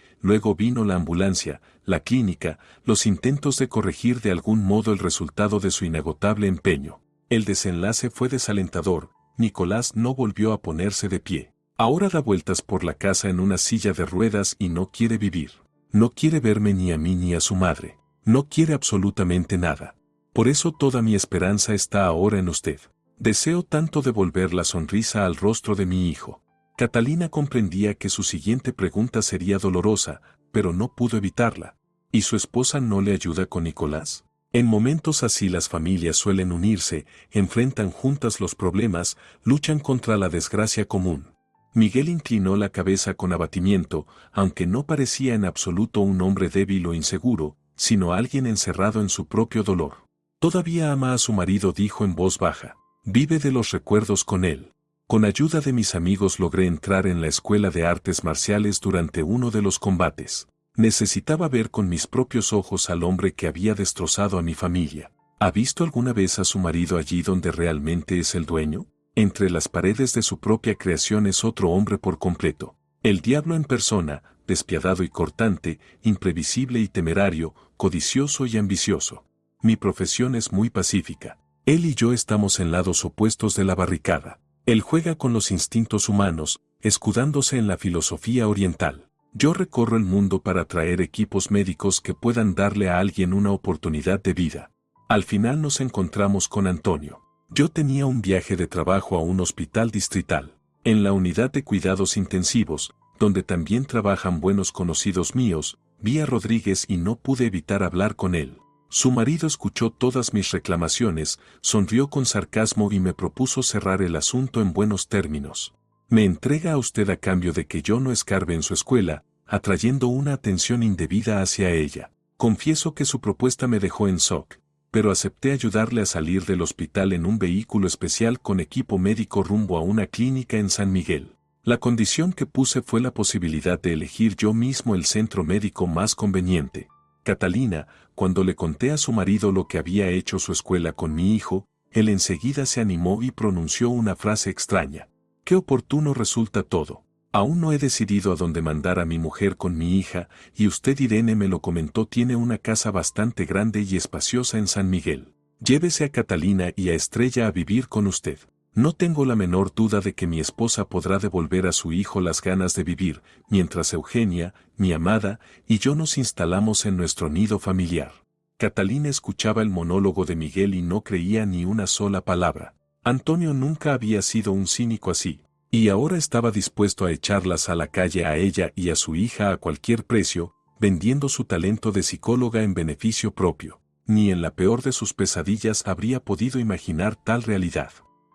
luego vino la ambulancia, la clínica, los intentos de corregir de algún modo el resultado de su inagotable empeño. El desenlace fue desalentador, Nicolás no volvió a ponerse de pie. Ahora da vueltas por la casa en una silla de ruedas y no quiere vivir. No quiere verme ni a mí ni a su madre. No quiere absolutamente nada. Por eso toda mi esperanza está ahora en usted. Deseo tanto devolver la sonrisa al rostro de mi hijo. Catalina comprendía que su siguiente pregunta sería dolorosa, pero no pudo evitarla. ¿Y su esposa no le ayuda con Nicolás? En momentos así las familias suelen unirse, enfrentan juntas los problemas, luchan contra la desgracia común. Miguel inclinó la cabeza con abatimiento, aunque no parecía en absoluto un hombre débil o inseguro, sino alguien encerrado en su propio dolor. Todavía ama a su marido, dijo en voz baja. Vive de los recuerdos con él. Con ayuda de mis amigos logré entrar en la escuela de artes marciales durante uno de los combates. Necesitaba ver con mis propios ojos al hombre que había destrozado a mi familia. ¿Ha visto alguna vez a su marido allí donde realmente es el dueño? Entre las paredes de su propia creación es otro hombre por completo. El diablo en persona, despiadado y cortante, imprevisible y temerario, codicioso y ambicioso. Mi profesión es muy pacífica. Él y yo estamos en lados opuestos de la barricada. Él juega con los instintos humanos, escudándose en la filosofía oriental. Yo recorro el mundo para traer equipos médicos que puedan darle a alguien una oportunidad de vida. Al final nos encontramos con Antonio. Yo tenía un viaje de trabajo a un hospital distrital. En la unidad de cuidados intensivos, donde también trabajan buenos conocidos míos, vi a Rodríguez y no pude evitar hablar con él. Su marido escuchó todas mis reclamaciones, sonrió con sarcasmo y me propuso cerrar el asunto en buenos términos. Me entrega a usted a cambio de que yo no escarbe en su escuela, atrayendo una atención indebida hacia ella. Confieso que su propuesta me dejó en shock, pero acepté ayudarle a salir del hospital en un vehículo especial con equipo médico rumbo a una clínica en San Miguel. La condición que puse fue la posibilidad de elegir yo mismo el centro médico más conveniente. Catalina, cuando le conté a su marido lo que había hecho su escuela con mi hijo, él enseguida se animó y pronunció una frase extraña. Qué oportuno resulta todo. Aún no he decidido a dónde mandar a mi mujer con mi hija, y usted, Irene, me lo comentó, tiene una casa bastante grande y espaciosa en San Miguel. Llévese a Catalina y a Estrella a vivir con usted. No tengo la menor duda de que mi esposa podrá devolver a su hijo las ganas de vivir, mientras Eugenia, mi amada, y yo nos instalamos en nuestro nido familiar. Catalina escuchaba el monólogo de Miguel y no creía ni una sola palabra. Antonio nunca había sido un cínico así, y ahora estaba dispuesto a echarlas a la calle a ella y a su hija a cualquier precio, vendiendo su talento de psicóloga en beneficio propio. Ni en la peor de sus pesadillas habría podido imaginar tal realidad.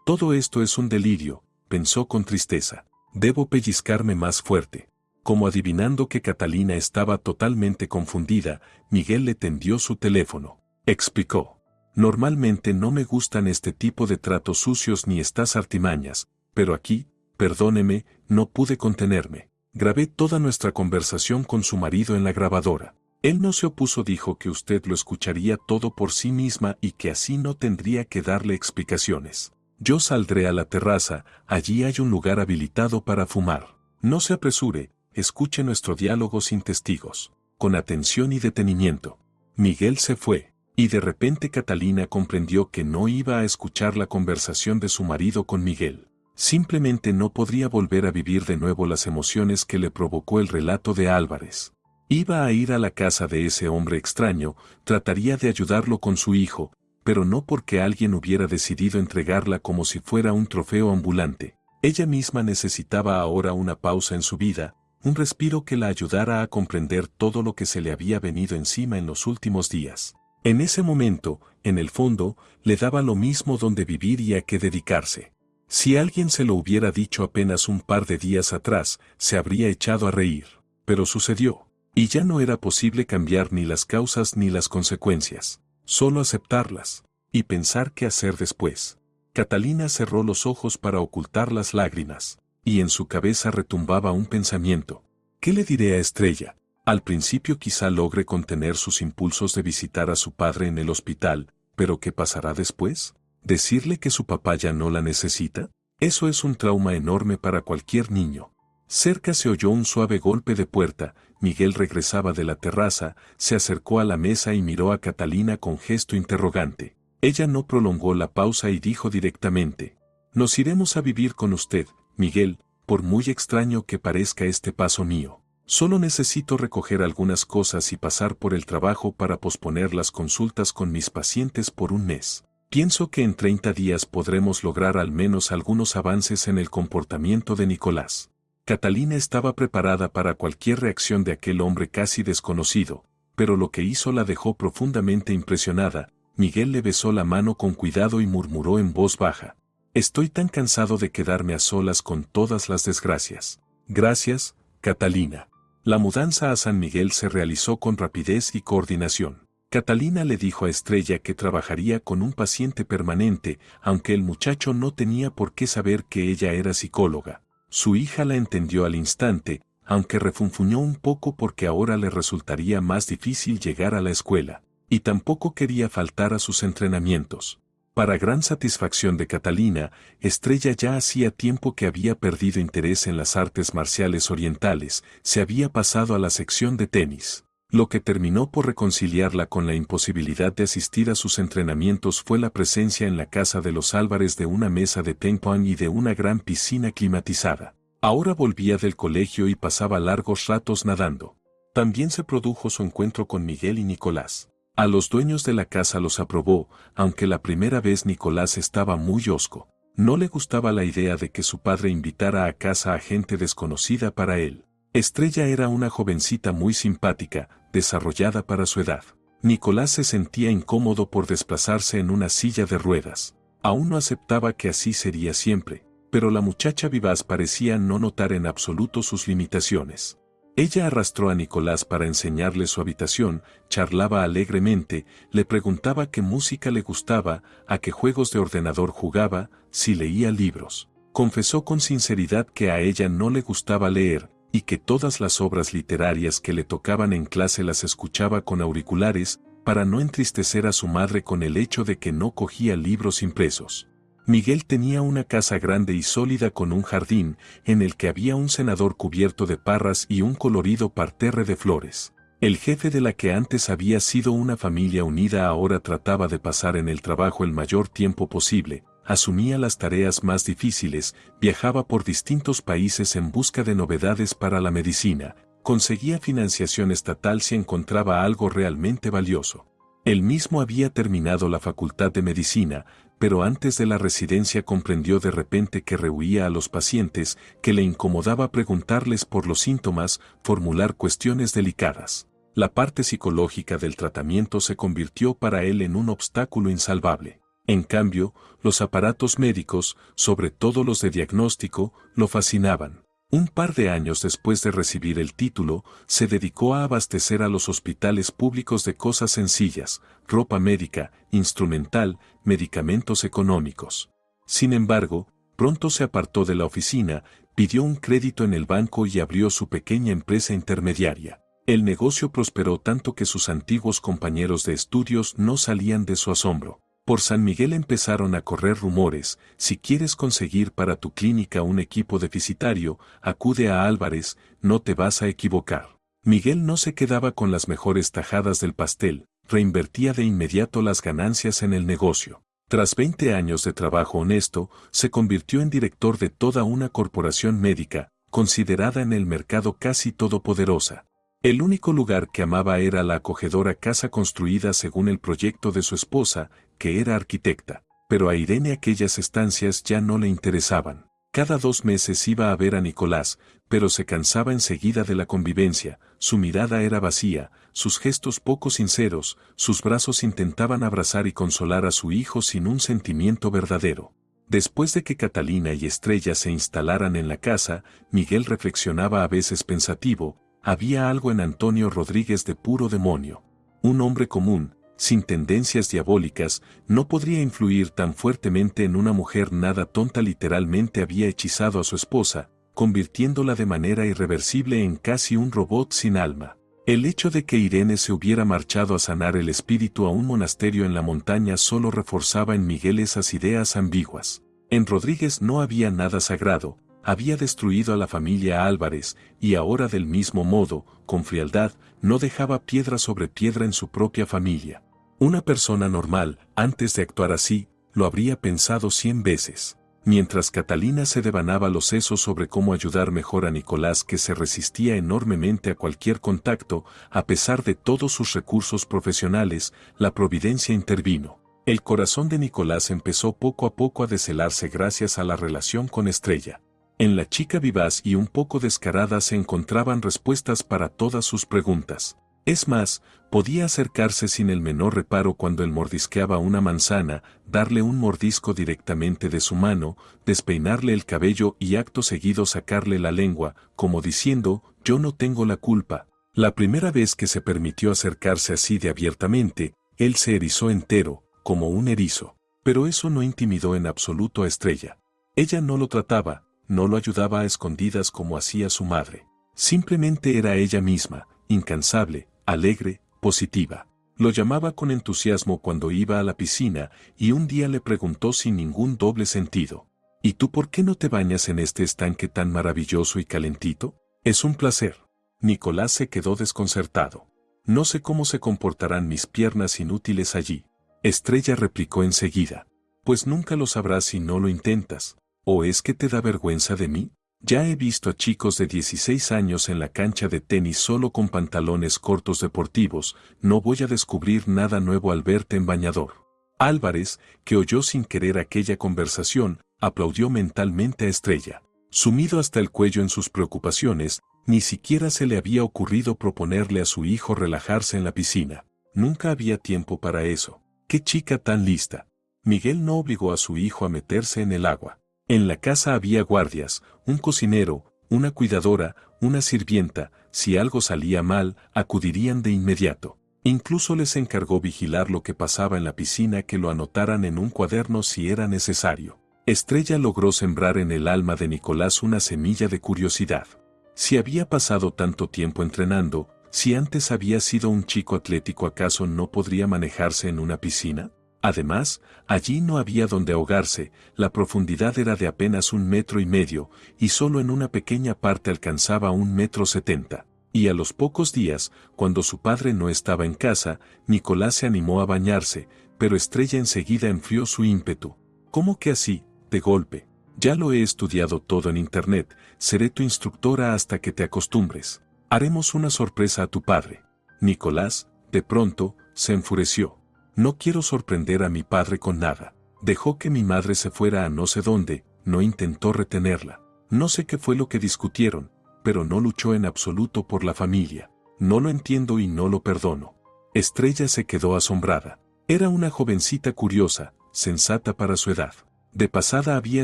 Todo esto es un delirio, pensó con tristeza. Debo pellizcarme más fuerte. Como adivinando que Catalina estaba totalmente confundida, Miguel le tendió su teléfono. Explicó. Normalmente no me gustan este tipo de tratos sucios ni estas artimañas, pero aquí, perdóneme, no pude contenerme. Grabé toda nuestra conversación con su marido en la grabadora. Él no se opuso, dijo que usted lo escucharía todo por sí misma y que así no tendría que darle explicaciones. Yo saldré a la terraza, allí hay un lugar habilitado para fumar. No se apresure, escuche nuestro diálogo sin testigos, con atención y detenimiento. Miguel se fue, y de repente Catalina comprendió que no iba a escuchar la conversación de su marido con Miguel. Simplemente no podría volver a vivir de nuevo las emociones que le provocó el relato de Álvarez. Iba a ir a la casa de ese hombre extraño, trataría de ayudarlo con su hijo, pero no porque alguien hubiera decidido entregarla como si fuera un trofeo ambulante. Ella misma necesitaba ahora una pausa en su vida, un respiro que la ayudara a comprender todo lo que se le había venido encima en los últimos días. En ese momento, en el fondo, le daba lo mismo dónde vivir y a qué dedicarse. Si alguien se lo hubiera dicho apenas un par de días atrás, se habría echado a reír. Pero sucedió. Y ya no era posible cambiar ni las causas ni las consecuencias, solo aceptarlas, y pensar qué hacer después. Catalina cerró los ojos para ocultar las lágrimas, y en su cabeza retumbaba un pensamiento. ¿Qué le diré a Estrella? Al principio quizá logre contener sus impulsos de visitar a su padre en el hospital, pero ¿qué pasará después? ¿Decirle que su papá ya no la necesita? Eso es un trauma enorme para cualquier niño. Cerca se oyó un suave golpe de puerta. Miguel regresaba de la terraza, se acercó a la mesa y miró a Catalina con gesto interrogante. Ella no prolongó la pausa y dijo directamente: «Nos iremos a vivir con usted, Miguel, por muy extraño que parezca este paso mío. Solo necesito recoger algunas cosas y pasar por el trabajo para posponer las consultas con mis pacientes por un mes. Pienso que en 30 días podremos lograr al menos algunos avances en el comportamiento de Nicolás». Catalina estaba preparada para cualquier reacción de aquel hombre casi desconocido, pero lo que hizo la dejó profundamente impresionada. Miguel le besó la mano con cuidado y murmuró en voz baja: «Estoy tan cansado de quedarme a solas con todas las desgracias». «Gracias, Catalina». La mudanza a San Miguel se realizó con rapidez y coordinación. Catalina le dijo a Estrella que trabajaría con un paciente permanente, aunque el muchacho no tenía por qué saber que ella era psicóloga. Su hija la entendió al instante, aunque refunfuñó un poco porque ahora le resultaría más difícil llegar a la escuela, y tampoco quería faltar a sus entrenamientos. Para gran satisfacción de Catalina, Estrella ya hacía tiempo que había perdido interés en las artes marciales orientales, se había pasado a la sección de tenis. Lo que terminó por reconciliarla con la imposibilidad de asistir a sus entrenamientos fue la presencia en la casa de los Álvarez de una mesa de ping-pong y de una gran piscina climatizada. Ahora volvía del colegio y pasaba largos ratos nadando. También se produjo su encuentro con Miguel y Nicolás. A los dueños de la casa los aprobó, aunque la primera vez Nicolás estaba muy hosco. No le gustaba la idea de que su padre invitara a casa a gente desconocida para él. Estrella era una jovencita muy simpática, desarrollada para su edad. Nicolás se sentía incómodo por desplazarse en una silla de ruedas. Aún no aceptaba que así sería siempre, pero la muchacha vivaz parecía no notar en absoluto sus limitaciones. Ella arrastró a Nicolás para enseñarle su habitación, charlaba alegremente, le preguntaba qué música le gustaba, a qué juegos de ordenador jugaba, si leía libros. Confesó con sinceridad que a ella no le gustaba leer, y que todas las obras literarias que le tocaban en clase las escuchaba con auriculares, para no entristecer a su madre con el hecho de que no cogía libros impresos. Miguel tenía una casa grande y sólida con un jardín, en el que había un cenador cubierto de parras y un colorido parterre de flores. El jefe de la que antes había sido una familia unida ahora trataba de pasar en el trabajo el mayor tiempo posible, asumía las tareas más difíciles, viajaba por distintos países en busca de novedades para la medicina, conseguía financiación estatal si encontraba algo realmente valioso. Él mismo había terminado la facultad de medicina, pero antes de la residencia comprendió de repente que rehuía a los pacientes, que le incomodaba preguntarles por los síntomas, formular cuestiones delicadas. La parte psicológica del tratamiento se convirtió para él en un obstáculo insalvable. En cambio, los aparatos médicos, sobre todo los de diagnóstico, lo fascinaban. Un par de años después de recibir el título, se dedicó a abastecer a los hospitales públicos de cosas sencillas, ropa médica, instrumental, medicamentos económicos. Sin embargo, pronto se apartó de la oficina, pidió un crédito en el banco y abrió su pequeña empresa intermediaria. El negocio prosperó tanto que sus antiguos compañeros de estudios no salían de su asombro. Por San Miguel empezaron a correr rumores: si quieres conseguir para tu clínica un equipo deficitario, acude a Álvarez, no te vas a equivocar. Miguel no se quedaba con las mejores tajadas del pastel, reinvertía de inmediato las ganancias en el negocio. Tras 20 años de trabajo honesto, se convirtió en director de toda una corporación médica, considerada en el mercado casi todopoderosa. El único lugar que amaba era la acogedora casa construida según el proyecto de su esposa, que era arquitecta, pero a Irene aquellas estancias ya no le interesaban. Cada 2 meses iba a ver a Nicolás, pero se cansaba enseguida de la convivencia, su mirada era vacía, sus gestos poco sinceros, sus brazos intentaban abrazar y consolar a su hijo sin un sentimiento verdadero. Después de que Catalina y Estrella se instalaran en la casa, Miguel reflexionaba a veces pensativo: había algo en Antonio Rodríguez de puro demonio. Un hombre común, sin tendencias diabólicas, no podría influir tan fuertemente en una mujer nada tonta. Literalmente había hechizado a su esposa, convirtiéndola de manera irreversible en casi un robot sin alma. El hecho de que Irene se hubiera marchado a sanar el espíritu a un monasterio en la montaña solo reforzaba en Miguel esas ideas ambiguas. En Rodríguez no había nada sagrado. Había destruido a la familia Álvarez, y ahora del mismo modo, con frialdad, no dejaba piedra sobre piedra en su propia familia. Una persona normal, antes de actuar así, lo habría pensado 100 veces. Mientras Catalina se devanaba los sesos sobre cómo ayudar mejor a Nicolás, que se resistía enormemente a cualquier contacto, a pesar de todos sus recursos profesionales, la providencia intervino. El corazón de Nicolás empezó poco a poco a deshelarse gracias a la relación con Estrella. En la chica vivaz y un poco descarada se encontraban respuestas para todas sus preguntas. Es más, podía acercarse sin el menor reparo cuando él mordisqueaba una manzana, darle un mordisco directamente de su mano, despeinarle el cabello y acto seguido sacarle la lengua, como diciendo: yo no tengo la culpa. La primera vez que se permitió acercarse así de abiertamente, él se erizó entero, como un erizo. Pero eso no intimidó en absoluto a Estrella. Ella no lo trataba, no lo ayudaba a escondidas como hacía su madre. Simplemente era ella misma, incansable, alegre, positiva. Lo llamaba con entusiasmo cuando iba a la piscina, y un día le preguntó sin ningún doble sentido: ¿y tú por qué no te bañas en este estanque tan maravilloso y calentito? Es un placer. Nicolás se quedó desconcertado. No sé cómo se comportarán mis piernas inútiles allí. Estrella replicó enseguida: pues nunca lo sabrás si no lo intentas. ¿O es que te da vergüenza de mí? Ya he visto a chicos de 16 años en la cancha de tenis solo con pantalones cortos deportivos, no voy a descubrir nada nuevo al verte en bañador. Álvarez, que oyó sin querer aquella conversación, aplaudió mentalmente a Estrella. Sumido hasta el cuello en sus preocupaciones, ni siquiera se le había ocurrido proponerle a su hijo relajarse en la piscina. Nunca había tiempo para eso. ¡Qué chica tan lista! Miguel no obligó a su hijo a meterse en el agua. En la casa había guardias, un cocinero, una cuidadora, una sirvienta. Si algo salía mal, acudirían de inmediato. Incluso les encargó vigilar lo que pasaba en la piscina, que lo anotaran en un cuaderno si era necesario. Estrella logró sembrar en el alma de Nicolás una semilla de curiosidad. Si había pasado tanto tiempo entrenando, si antes había sido un chico atlético, ¿acaso no podría manejarse en una piscina? Además, allí no había donde ahogarse, la profundidad era de apenas 1,5 metros, y solo en una pequeña parte alcanzaba 1,70 metros. Y a los pocos días, cuando su padre no estaba en casa, Nicolás se animó a bañarse, pero Estrella enseguida enfrió su ímpetu. ¿Cómo que así, de golpe? Ya lo he estudiado todo en internet, seré tu instructora hasta que te acostumbres. Haremos una sorpresa a tu padre. Nicolás, de pronto, se enfureció. No quiero sorprender a mi padre con nada. Dejó que mi madre se fuera a no sé dónde, no intentó retenerla. No sé qué fue lo que discutieron, pero no luchó en absoluto por la familia. No lo entiendo y no lo perdono. Estrella se quedó asombrada. Era una jovencita curiosa, sensata para su edad. De pasada había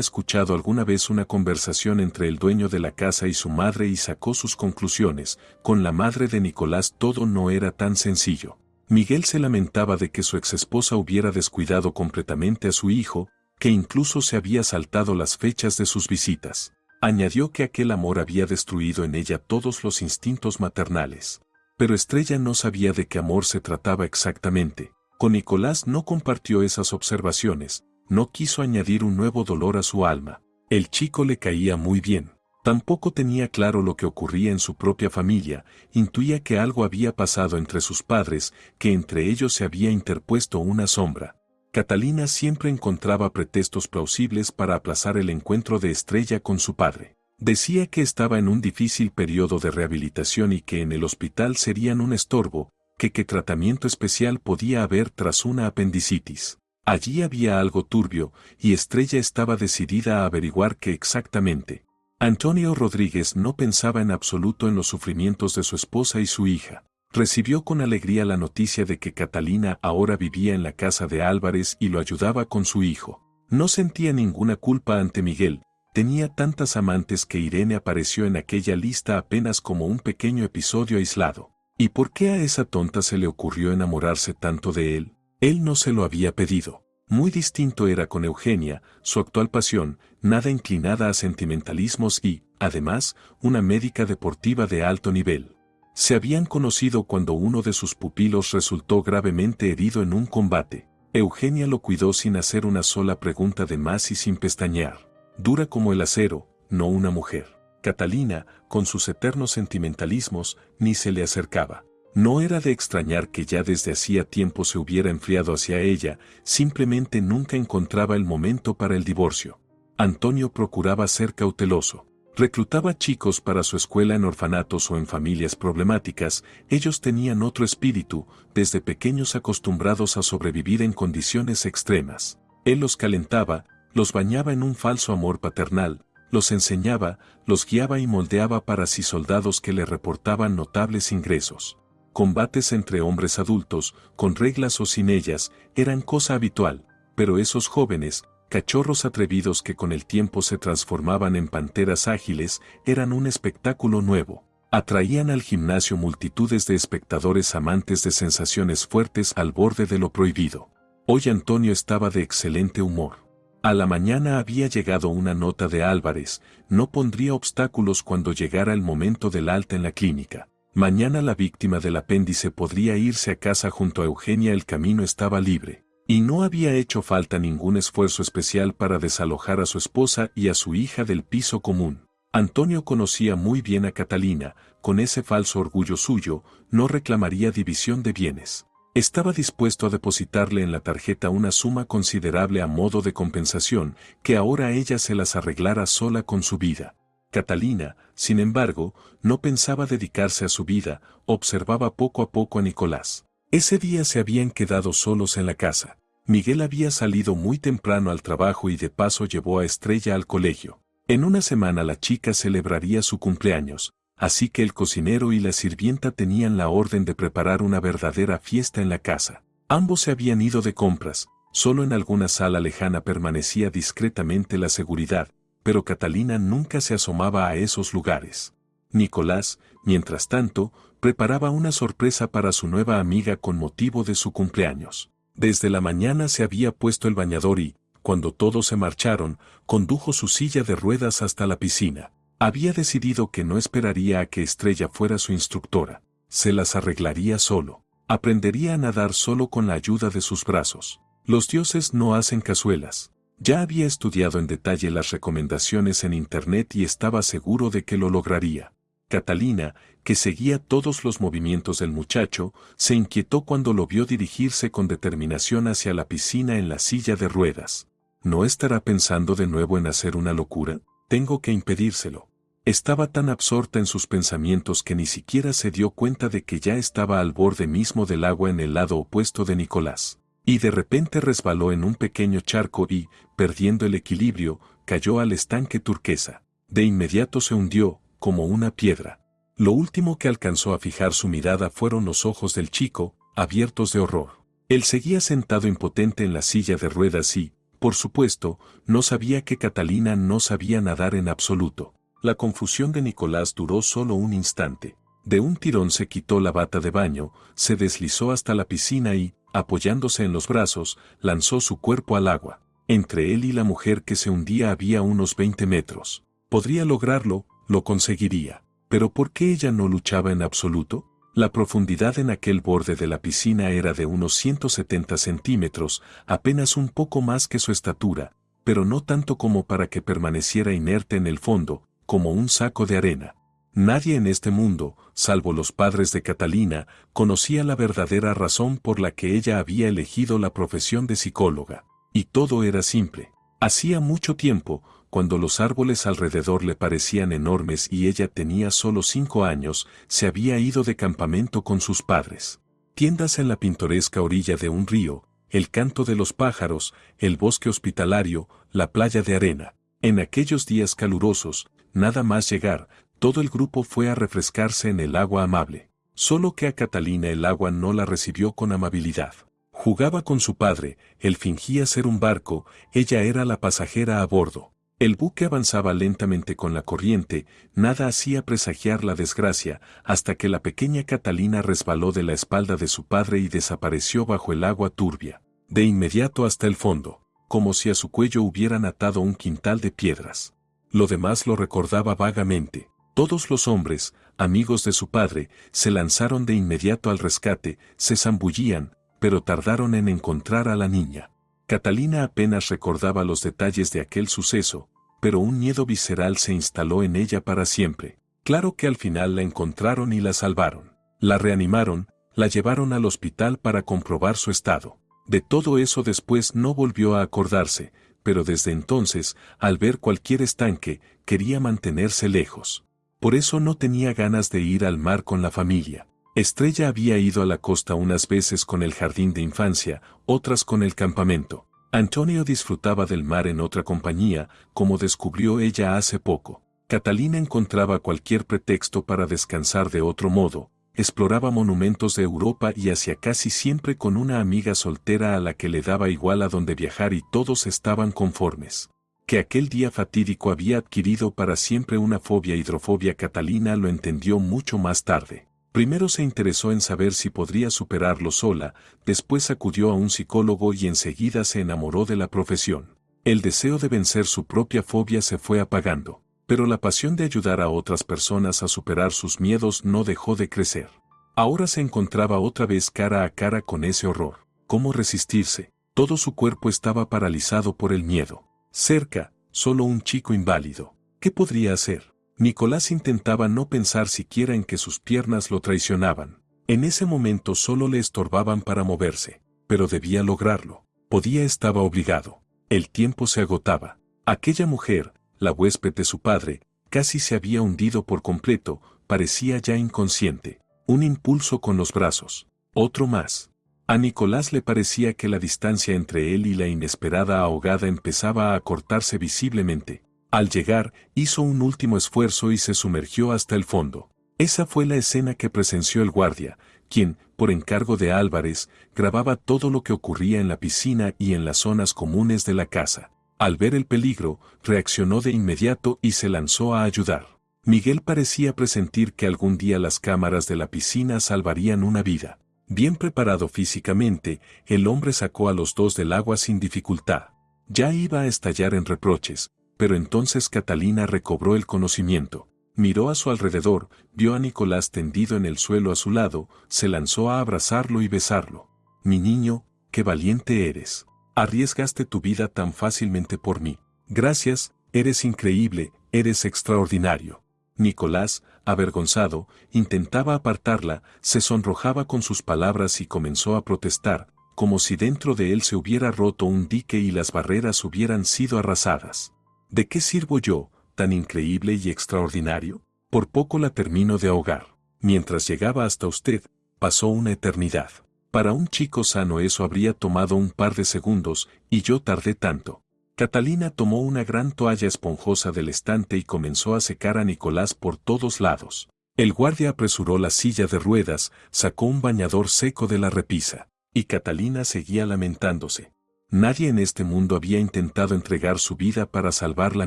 escuchado alguna vez una conversación entre el dueño de la casa y su madre y sacó sus conclusiones. Con la madre de Nicolás todo no era tan sencillo. Miguel se lamentaba de que su exesposa hubiera descuidado completamente a su hijo, que incluso se había saltado las fechas de sus visitas. Añadió que aquel amor había destruido en ella todos los instintos maternales. Pero Estrella no sabía de qué amor se trataba exactamente. Con Nicolás no compartió esas observaciones, no quiso añadir un nuevo dolor a su alma. El chico le caía muy bien. Tampoco tenía claro lo que ocurría en su propia familia, intuía que algo había pasado entre sus padres, que entre ellos se había interpuesto una sombra. Catalina siempre encontraba pretextos plausibles para aplazar el encuentro de Estrella con su padre. Decía que estaba en un difícil periodo de rehabilitación y que en el hospital serían un estorbo, que qué tratamiento especial podía haber tras una apendicitis. Allí había algo turbio, y Estrella estaba decidida a averiguar qué exactamente. Antonio Rodríguez no pensaba en absoluto en los sufrimientos de su esposa y su hija. Recibió con alegría la noticia de que Catalina ahora vivía en la casa de Álvarez y lo ayudaba con su hijo. No sentía ninguna culpa ante Miguel, tenía tantas amantes que Irene apareció en aquella lista apenas como un pequeño episodio aislado. ¿Y por qué a esa tonta se le ocurrió enamorarse tanto de él? Él no se lo había pedido. Muy distinto era con Eugenia, su actual pasión, nada inclinada a sentimentalismos y, además, una médica deportiva de alto nivel. Se habían conocido cuando uno de sus pupilos resultó gravemente herido en un combate. Eugenia lo cuidó sin hacer una sola pregunta de más y sin pestañear. Dura como el acero, no una mujer. Catalina, con sus eternos sentimentalismos, ni se le acercaba. No era de extrañar que ya desde hacía tiempo se hubiera enfriado hacia ella, simplemente nunca encontraba el momento para el divorcio. Antonio procuraba ser cauteloso. Reclutaba chicos para su escuela en orfanatos o en familias problemáticas, ellos tenían otro espíritu, desde pequeños acostumbrados a sobrevivir en condiciones extremas. Él los calentaba, los bañaba en un falso amor paternal, los enseñaba, los guiaba y moldeaba para sí soldados que le reportaban notables ingresos. Combates entre hombres adultos, con reglas o sin ellas, eran cosa habitual, pero esos jóvenes, cachorros atrevidos que con el tiempo se transformaban en panteras ágiles, eran un espectáculo nuevo. Atraían al gimnasio multitudes de espectadores amantes de sensaciones fuertes al borde de lo prohibido. Hoy Antonio estaba de excelente humor. A la mañana había llegado una nota de Álvarez, no pondría obstáculos cuando llegara el momento del alta en la clínica. Mañana la víctima del apéndice podría irse a casa junto a Eugenia, el camino estaba libre. Y no había hecho falta ningún esfuerzo especial para desalojar a su esposa y a su hija del piso común. Antonio conocía muy bien a Catalina, con ese falso orgullo suyo, no reclamaría división de bienes. Estaba dispuesto a depositarle en la tarjeta una suma considerable a modo de compensación, que ahora ella se las arreglara sola con su vida. Catalina, sin embargo, no pensaba dedicarse a su vida, observaba poco a poco a Nicolás. Ese día se habían quedado solos en la casa. Miguel había salido muy temprano al trabajo y de paso llevó a Estrella al colegio. En una semana la chica celebraría su cumpleaños, así que el cocinero y la sirvienta tenían la orden de preparar una verdadera fiesta en la casa. Ambos se habían ido de compras, solo en alguna sala lejana permanecía discretamente la seguridad, pero Catalina nunca se asomaba a esos lugares. Nicolás, mientras tanto, preparaba una sorpresa para su nueva amiga con motivo de su cumpleaños. Desde la mañana se había puesto el bañador y, cuando todos se marcharon, condujo su silla de ruedas hasta la piscina. Había decidido que no esperaría a que Estrella fuera su instructora. Se las arreglaría solo. Aprendería a nadar solo con la ayuda de sus brazos. Los dioses no hacen cazuelas. Ya había estudiado en detalle las recomendaciones en internet y estaba seguro de que lo lograría. Catalina, que seguía todos los movimientos del muchacho, se inquietó cuando lo vio dirigirse con determinación hacia la piscina en la silla de ruedas. ¿No estará pensando de nuevo en hacer una locura? Tengo que impedírselo. Estaba tan absorta en sus pensamientos que ni siquiera se dio cuenta de que ya estaba al borde mismo del agua en el lado opuesto de Nicolás. Y de repente resbaló en un pequeño charco y, perdiendo el equilibrio, cayó al estanque turquesa. De inmediato se hundió, como una piedra. Lo último que alcanzó a fijar su mirada fueron los ojos del chico, abiertos de horror. Él seguía sentado impotente en la silla de ruedas y, Por supuesto, no sabía que Catalina no sabía nadar en absoluto. La confusión de Nicolás duró solo un instante. De un tirón se quitó la bata de baño, se deslizó hasta la piscina y, apoyándose en los brazos, lanzó su cuerpo al agua. Entre él y la mujer que se hundía había unos 20 metros. Podría lograrlo, lo conseguiría. Pero ¿por qué ella no luchaba en absoluto? La profundidad en aquel borde de la piscina era de unos 170 centímetros, apenas un poco más que su estatura, pero no tanto como para que permaneciera inerte en el fondo, como un saco de arena. Nadie en este mundo, salvo los padres de Catalina, conocía la verdadera razón por la que ella había elegido la profesión de psicóloga. Y todo era simple. Hacía mucho tiempo, cuando los árboles alrededor le parecían enormes y ella tenía solo 5 años, se había ido de campamento con sus padres. Tiendas en la pintoresca orilla de un río, el canto de los pájaros, el bosque hospitalario, la playa de arena. En aquellos días calurosos, nada más llegar, todo el grupo fue a refrescarse en el agua amable. Solo que a Catalina el agua no la recibió con amabilidad. Jugaba con su padre, él fingía ser un barco, ella era la pasajera a bordo. El buque avanzaba lentamente con la corriente, nada hacía presagiar la desgracia, hasta que la pequeña Catalina resbaló de la espalda de su padre y desapareció bajo el agua turbia, de inmediato hasta el fondo, como si a su cuello hubieran atado un quintal de piedras. Lo demás lo recordaba vagamente. Todos los hombres, amigos de su padre, se lanzaron de inmediato al rescate, se zambullían, pero tardaron en encontrar a la niña. Catalina apenas recordaba los detalles de aquel suceso, pero un miedo visceral se instaló en ella para siempre. Claro que al final la encontraron y la salvaron. La reanimaron, la llevaron al hospital para comprobar su estado. De todo eso después no volvió a acordarse, pero desde entonces, al ver cualquier estanque, quería mantenerse lejos. Por eso no tenía ganas de ir al mar con la familia. Estrella había ido a la costa unas veces con el jardín de infancia, otras con el campamento. Antonio disfrutaba del mar en otra compañía, como descubrió ella hace poco. Catalina encontraba cualquier pretexto para descansar de otro modo, exploraba monumentos de Europa y hacía casi siempre con una amiga soltera a la que le daba igual a dónde viajar y todos estaban conformes. Que aquel día fatídico había adquirido para siempre una fobia hidrofobia Catalina lo entendió mucho más tarde. Primero se interesó en saber si podría superarlo sola, después acudió a un psicólogo y enseguida se enamoró de la profesión. El deseo de vencer su propia fobia se fue apagando, pero la pasión de ayudar a otras personas a superar sus miedos no dejó de crecer. Ahora se encontraba otra vez cara a cara con ese horror. ¿Cómo resistirse? Todo su cuerpo estaba paralizado por el miedo. Cerca, solo un chico inválido. ¿Qué podría hacer? Nicolás intentaba no pensar siquiera en que sus piernas lo traicionaban. En ese momento solo le estorbaban para moverse, pero debía lograrlo. Estaba obligado. El tiempo se agotaba. Aquella mujer, la huésped de su padre, casi se había hundido por completo, parecía ya inconsciente. Un impulso con los brazos. Otro más. A Nicolás le parecía que la distancia entre él y la inesperada ahogada empezaba a acortarse visiblemente. Al llegar, hizo un último esfuerzo y se sumergió hasta el fondo. Esa fue la escena que presenció el guardia, quien, por encargo de Álvarez, grababa todo lo que ocurría en la piscina y en las zonas comunes de la casa. Al ver el peligro, reaccionó de inmediato y se lanzó a ayudar. Miguel parecía presentir que algún día las cámaras de la piscina salvarían una vida. Bien preparado físicamente, el hombre sacó a los dos del agua sin dificultad. Ya iba a estallar en reproches, pero entonces Catalina recobró el conocimiento. Miró a su alrededor, vio a Nicolás tendido en el suelo a su lado, se lanzó a abrazarlo y besarlo. Mi niño, qué valiente eres. Arriesgaste tu vida tan fácilmente por mí. Gracias, eres increíble, eres extraordinario. Nicolás, avergonzado, intentaba apartarla, se sonrojaba con sus palabras y comenzó a protestar, como si dentro de él se hubiera roto un dique y las barreras hubieran sido arrasadas. ¿De qué sirvo yo, tan increíble y extraordinario? Por poco la termino de ahogar. Mientras llegaba hasta usted, pasó una eternidad. Para un chico sano eso habría tomado un par de segundos, y yo tardé tanto. Catalina tomó una gran toalla esponjosa del estante y comenzó a secar a Nicolás por todos lados. El guardia apresuró la silla de ruedas, sacó un bañador seco de la repisa, y Catalina seguía lamentándose. Nadie en este mundo había intentado entregar su vida para salvar la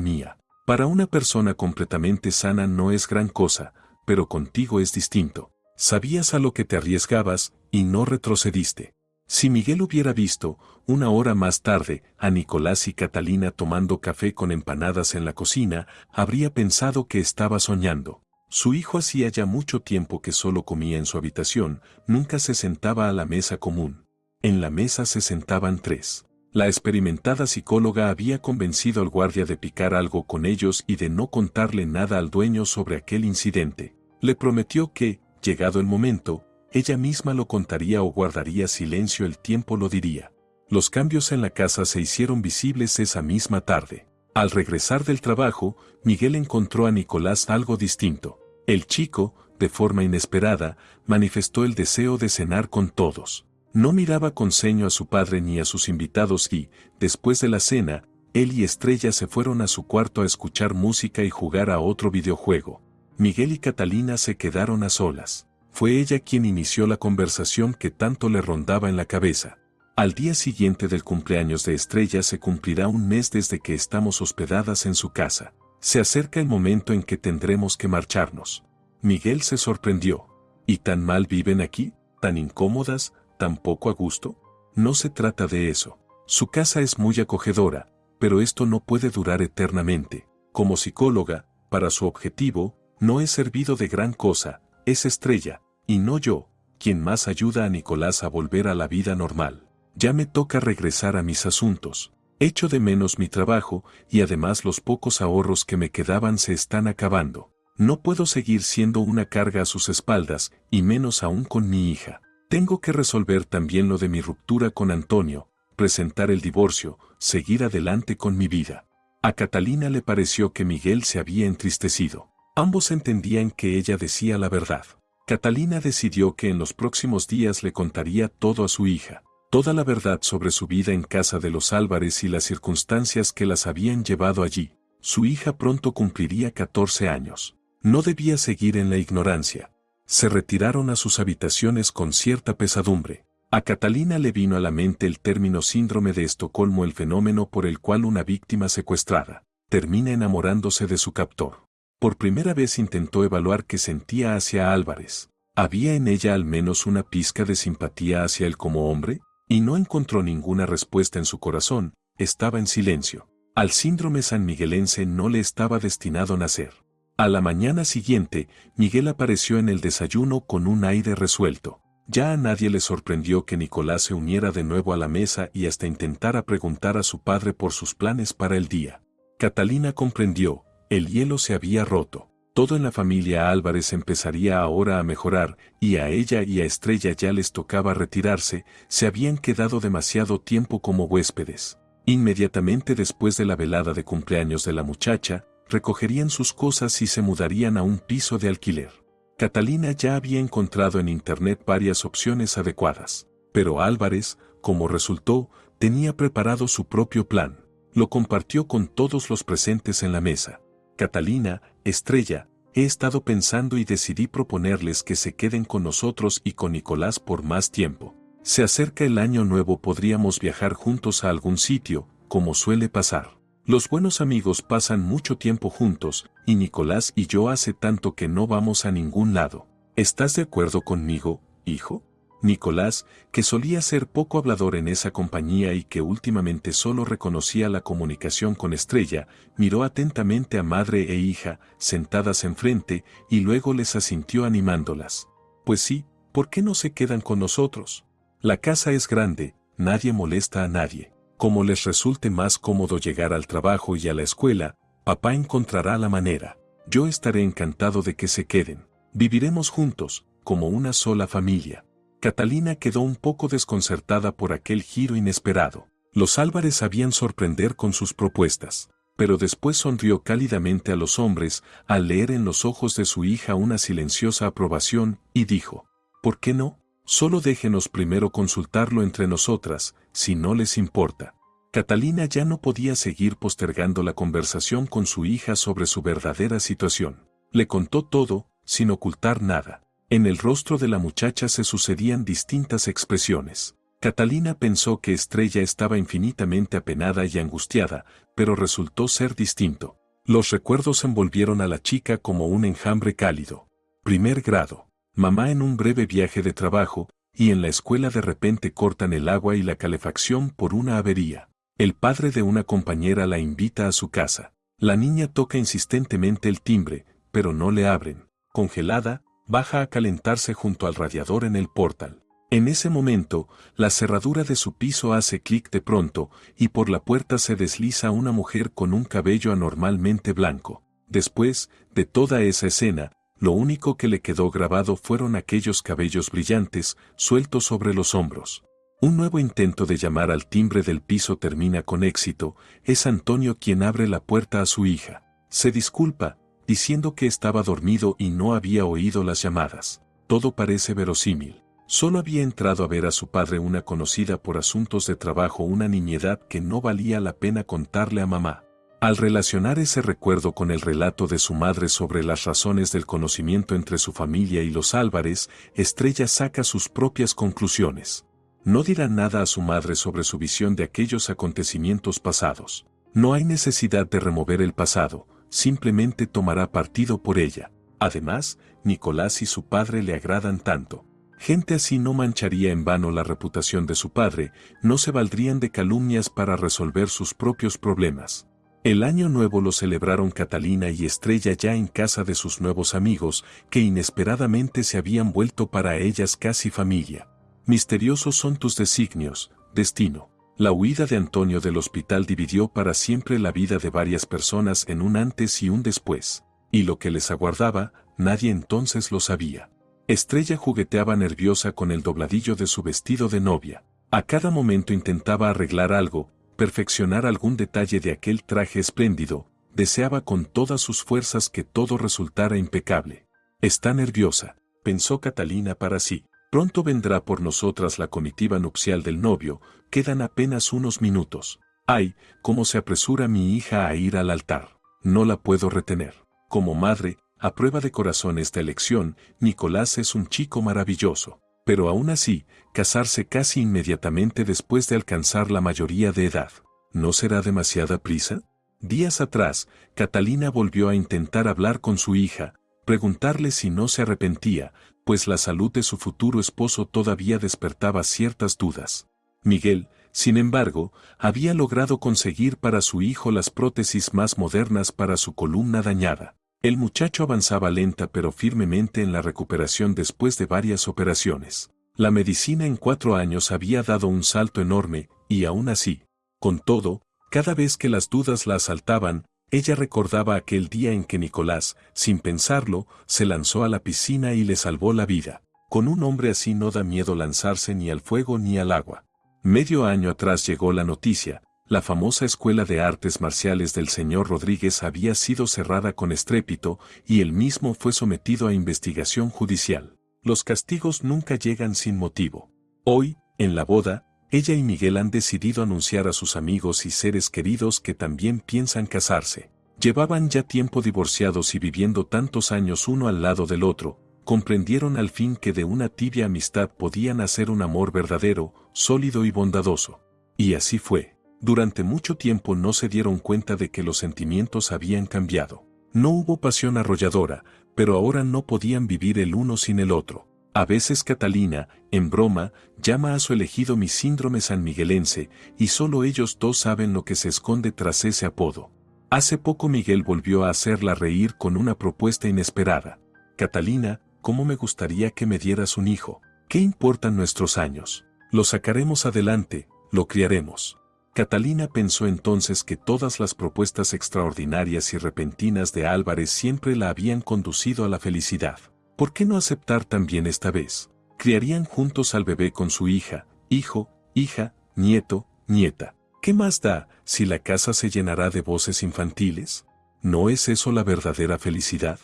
mía. Para una persona completamente sana no es gran cosa, pero contigo es distinto. Sabías a lo que te arriesgabas y no retrocediste. Si Miguel hubiera visto, una hora más tarde, a Nicolás y Catalina tomando café con empanadas en la cocina, habría pensado que estaba soñando. Su hijo hacía ya mucho tiempo que solo comía en su habitación, nunca se sentaba a la mesa común. En la mesa se sentaban tres. La experimentada psicóloga había convencido al guardia de picar algo con ellos y de no contarle nada al dueño sobre aquel incidente. Le prometió que, llegado el momento, ella misma lo contaría o guardaría silencio, el tiempo lo diría. Los cambios en la casa se hicieron visibles esa misma tarde. Al regresar del trabajo, Miguel encontró a Nicolás algo distinto. El chico, de forma inesperada, manifestó el deseo de cenar con todos. No miraba con ceño a su padre ni a sus invitados y, después de la cena, él y Estrella se fueron a su cuarto a escuchar música y jugar a otro videojuego. Miguel y Catalina se quedaron a solas. Fue ella quien inició la conversación que tanto le rondaba en la cabeza. Al día siguiente del cumpleaños de Estrella se cumplirá un mes desde que estamos hospedadas en su casa. Se acerca el momento en que tendremos que marcharnos. Miguel se sorprendió. ¿Y tan mal viven aquí? ¿Tan incómodas? ¿Tan poco a gusto? No se trata de eso. Su casa es muy acogedora, pero esto no puede durar eternamente. Como psicóloga, para su objetivo, no he servido de gran cosa, es Estrella, y no yo, quien más ayuda a Nicolás a volver a la vida normal. Ya me toca regresar a mis asuntos. Echo de menos mi trabajo y además los pocos ahorros que me quedaban se están acabando. No puedo seguir siendo una carga a sus espaldas, y menos aún con mi hija. Tengo que resolver también lo de mi ruptura con Antonio, presentar el divorcio, seguir adelante con mi vida. A Catalina le pareció que Miguel se había entristecido. Ambos entendían que ella decía la verdad. Catalina decidió que en los próximos días le contaría todo a su hija. Toda la verdad sobre su vida en casa de los Álvarez y las circunstancias que las habían llevado allí. Su hija pronto cumpliría 14 años. No debía seguir en la ignorancia. Se retiraron a sus habitaciones con cierta pesadumbre. A Catalina le vino a la mente el término síndrome de Estocolmo, el fenómeno por el cual una víctima secuestrada termina enamorándose de su captor. Por primera vez intentó evaluar qué sentía hacia Álvarez. ¿Había en ella al menos una pizca de simpatía hacia él como hombre? Y no encontró ninguna respuesta en su corazón, estaba en silencio. Al síndrome sanmiguelense no le estaba destinado nacer. A la mañana siguiente, Miguel apareció en el desayuno con un aire resuelto. Ya a nadie le sorprendió que Nicolás se uniera de nuevo a la mesa y hasta intentara preguntar a su padre por sus planes para el día. Catalina comprendió, el hielo se había roto. Todo en la familia Álvarez empezaría ahora a mejorar, y a ella y a Estrella ya les tocaba retirarse, se habían quedado demasiado tiempo como huéspedes. Inmediatamente después de la velada de cumpleaños de la muchacha, recogerían sus cosas y se mudarían a un piso de alquiler. Catalina ya había encontrado en internet varias opciones adecuadas, pero Álvarez, como resultó, tenía preparado su propio plan. Lo compartió con todos los presentes en la mesa. Catalina, Estrella, he estado pensando y decidí proponerles que se queden con nosotros y con Nicolás por más tiempo. Se acerca el año nuevo, podríamos viajar juntos a algún sitio, como suele pasar. Los buenos amigos pasan mucho tiempo juntos, y Nicolás y yo hace tanto que no vamos a ningún lado. ¿Estás de acuerdo conmigo, hijo? Nicolás, que solía ser poco hablador en esa compañía y que últimamente solo reconocía la comunicación con Estrella, miró atentamente a madre e hija, sentadas enfrente, y luego les asintió animándolas. Pues sí, ¿por qué no se quedan con nosotros? La casa es grande, nadie molesta a nadie. Como les resulte más cómodo llegar al trabajo y a la escuela, papá encontrará la manera. Yo estaré encantado de que se queden. Viviremos juntos, como una sola familia. Catalina quedó un poco desconcertada por aquel giro inesperado. Los Álvarez sabían sorprender con sus propuestas, pero después sonrió cálidamente a los hombres al leer en los ojos de su hija una silenciosa aprobación, y dijo, ¿por qué no? Solo déjenos primero consultarlo entre nosotras, si no les importa. Catalina ya no podía seguir postergando la conversación con su hija sobre su verdadera situación. Le contó todo, sin ocultar nada. En el rostro de la muchacha se sucedían distintas expresiones. Catalina pensó que Estrella estaba infinitamente apenada y angustiada, pero resultó ser distinto. Los recuerdos envolvieron a la chica como un enjambre cálido. Primer grado. Mamá en un breve viaje de trabajo, y en la escuela de repente cortan el agua y la calefacción por una avería. El padre de una compañera la invita a su casa. La niña toca insistentemente el timbre, pero no le abren. Congelada, baja a calentarse junto al radiador en el portal. En ese momento, la cerradura de su piso hace clic de pronto, y por la puerta se desliza una mujer con un cabello anormalmente blanco. Después de toda esa escena, lo único que le quedó grabado fueron aquellos cabellos brillantes, sueltos sobre los hombros. Un nuevo intento de llamar al timbre del piso termina con éxito. Es Antonio quien abre la puerta a su hija. Se disculpa, diciendo que estaba dormido y no había oído las llamadas. Todo parece verosímil. Solo había entrado a ver a su padre, una conocida por asuntos de trabajo, una nimiedad que no valía la pena contarle a mamá. Al relacionar ese recuerdo con el relato de su madre sobre las razones del conocimiento entre su familia y los Álvarez, Estrella saca sus propias conclusiones. No dirá nada a su madre sobre su visión de aquellos acontecimientos pasados. No hay necesidad de remover el pasado, simplemente tomará partido por ella. Además, Nicolás y su padre le agradan tanto. Gente así no mancharía en vano la reputación de su padre, no se valdrían de calumnias para resolver sus propios problemas. El año nuevo lo celebraron Catalina y Estrella ya en casa de sus nuevos amigos, que inesperadamente se habían vuelto para ellas casi familia. Misteriosos son tus designios, destino. La huida de Antonio del hospital dividió para siempre la vida de varias personas en un antes y un después, y lo que les aguardaba, nadie entonces lo sabía. Estrella jugueteaba nerviosa con el dobladillo de su vestido de novia. A cada momento intentaba arreglar algo, perfeccionar algún detalle de aquel traje espléndido, deseaba con todas sus fuerzas que todo resultara impecable. Está nerviosa, pensó Catalina para sí. Pronto vendrá por nosotras la comitiva nupcial del novio, quedan apenas unos minutos. Ay, cómo se apresura mi hija a ir al altar. No la puedo retener. Como madre, a prueba de corazón esta elección, Nicolás es un chico maravilloso, pero aún así, casarse casi inmediatamente después de alcanzar la mayoría de edad, ¿no será demasiada prisa? Días atrás, Catalina volvió a intentar hablar con su hija, preguntarle si no se arrepentía, pues la salud de su futuro esposo todavía despertaba ciertas dudas. Miguel, sin embargo, había logrado conseguir para su hijo las prótesis más modernas para su columna dañada. El muchacho avanzaba lenta pero firmemente en la recuperación después de varias operaciones. La medicina en 4 años había dado un salto enorme, y aún así, con todo, cada vez que las dudas la asaltaban, ella recordaba aquel día en que Nicolás, sin pensarlo, se lanzó a la piscina y le salvó la vida. Con un hombre así no da miedo lanzarse ni al fuego ni al agua. Medio año atrás llegó la noticia. La famosa escuela de artes marciales del señor Rodríguez había sido cerrada con estrépito y él mismo fue sometido a investigación judicial. Los castigos nunca llegan sin motivo. Hoy, en la boda, ella y Miguel han decidido anunciar a sus amigos y seres queridos que también piensan casarse. Llevaban ya tiempo divorciados y viviendo tantos años uno al lado del otro, comprendieron al fin que de una tibia amistad podían hacer un amor verdadero, sólido y bondadoso. Y así fue. Durante mucho tiempo no se dieron cuenta de que los sentimientos habían cambiado. No hubo pasión arrolladora, pero ahora no podían vivir el uno sin el otro. A veces Catalina, en broma, llama a su elegido mi síndrome sanmiguelense, y solo ellos dos saben lo que se esconde tras ese apodo. Hace poco Miguel volvió a hacerla reír con una propuesta inesperada. Catalina, ¿cómo me gustaría que me dieras un hijo? ¿Qué importan nuestros años? Lo sacaremos adelante, lo criaremos. Catalina pensó entonces que todas las propuestas extraordinarias y repentinas de Álvarez siempre la habían conducido a la felicidad. ¿Por qué no aceptar también esta vez? Criarían juntos al bebé con su hija, hijo, hija, nieto, nieta. ¿Qué más da si la casa se llenará de voces infantiles? ¿No es eso la verdadera felicidad?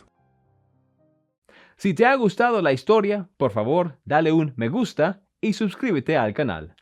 Si te ha gustado la historia, por favor, dale un me gusta y suscríbete al canal.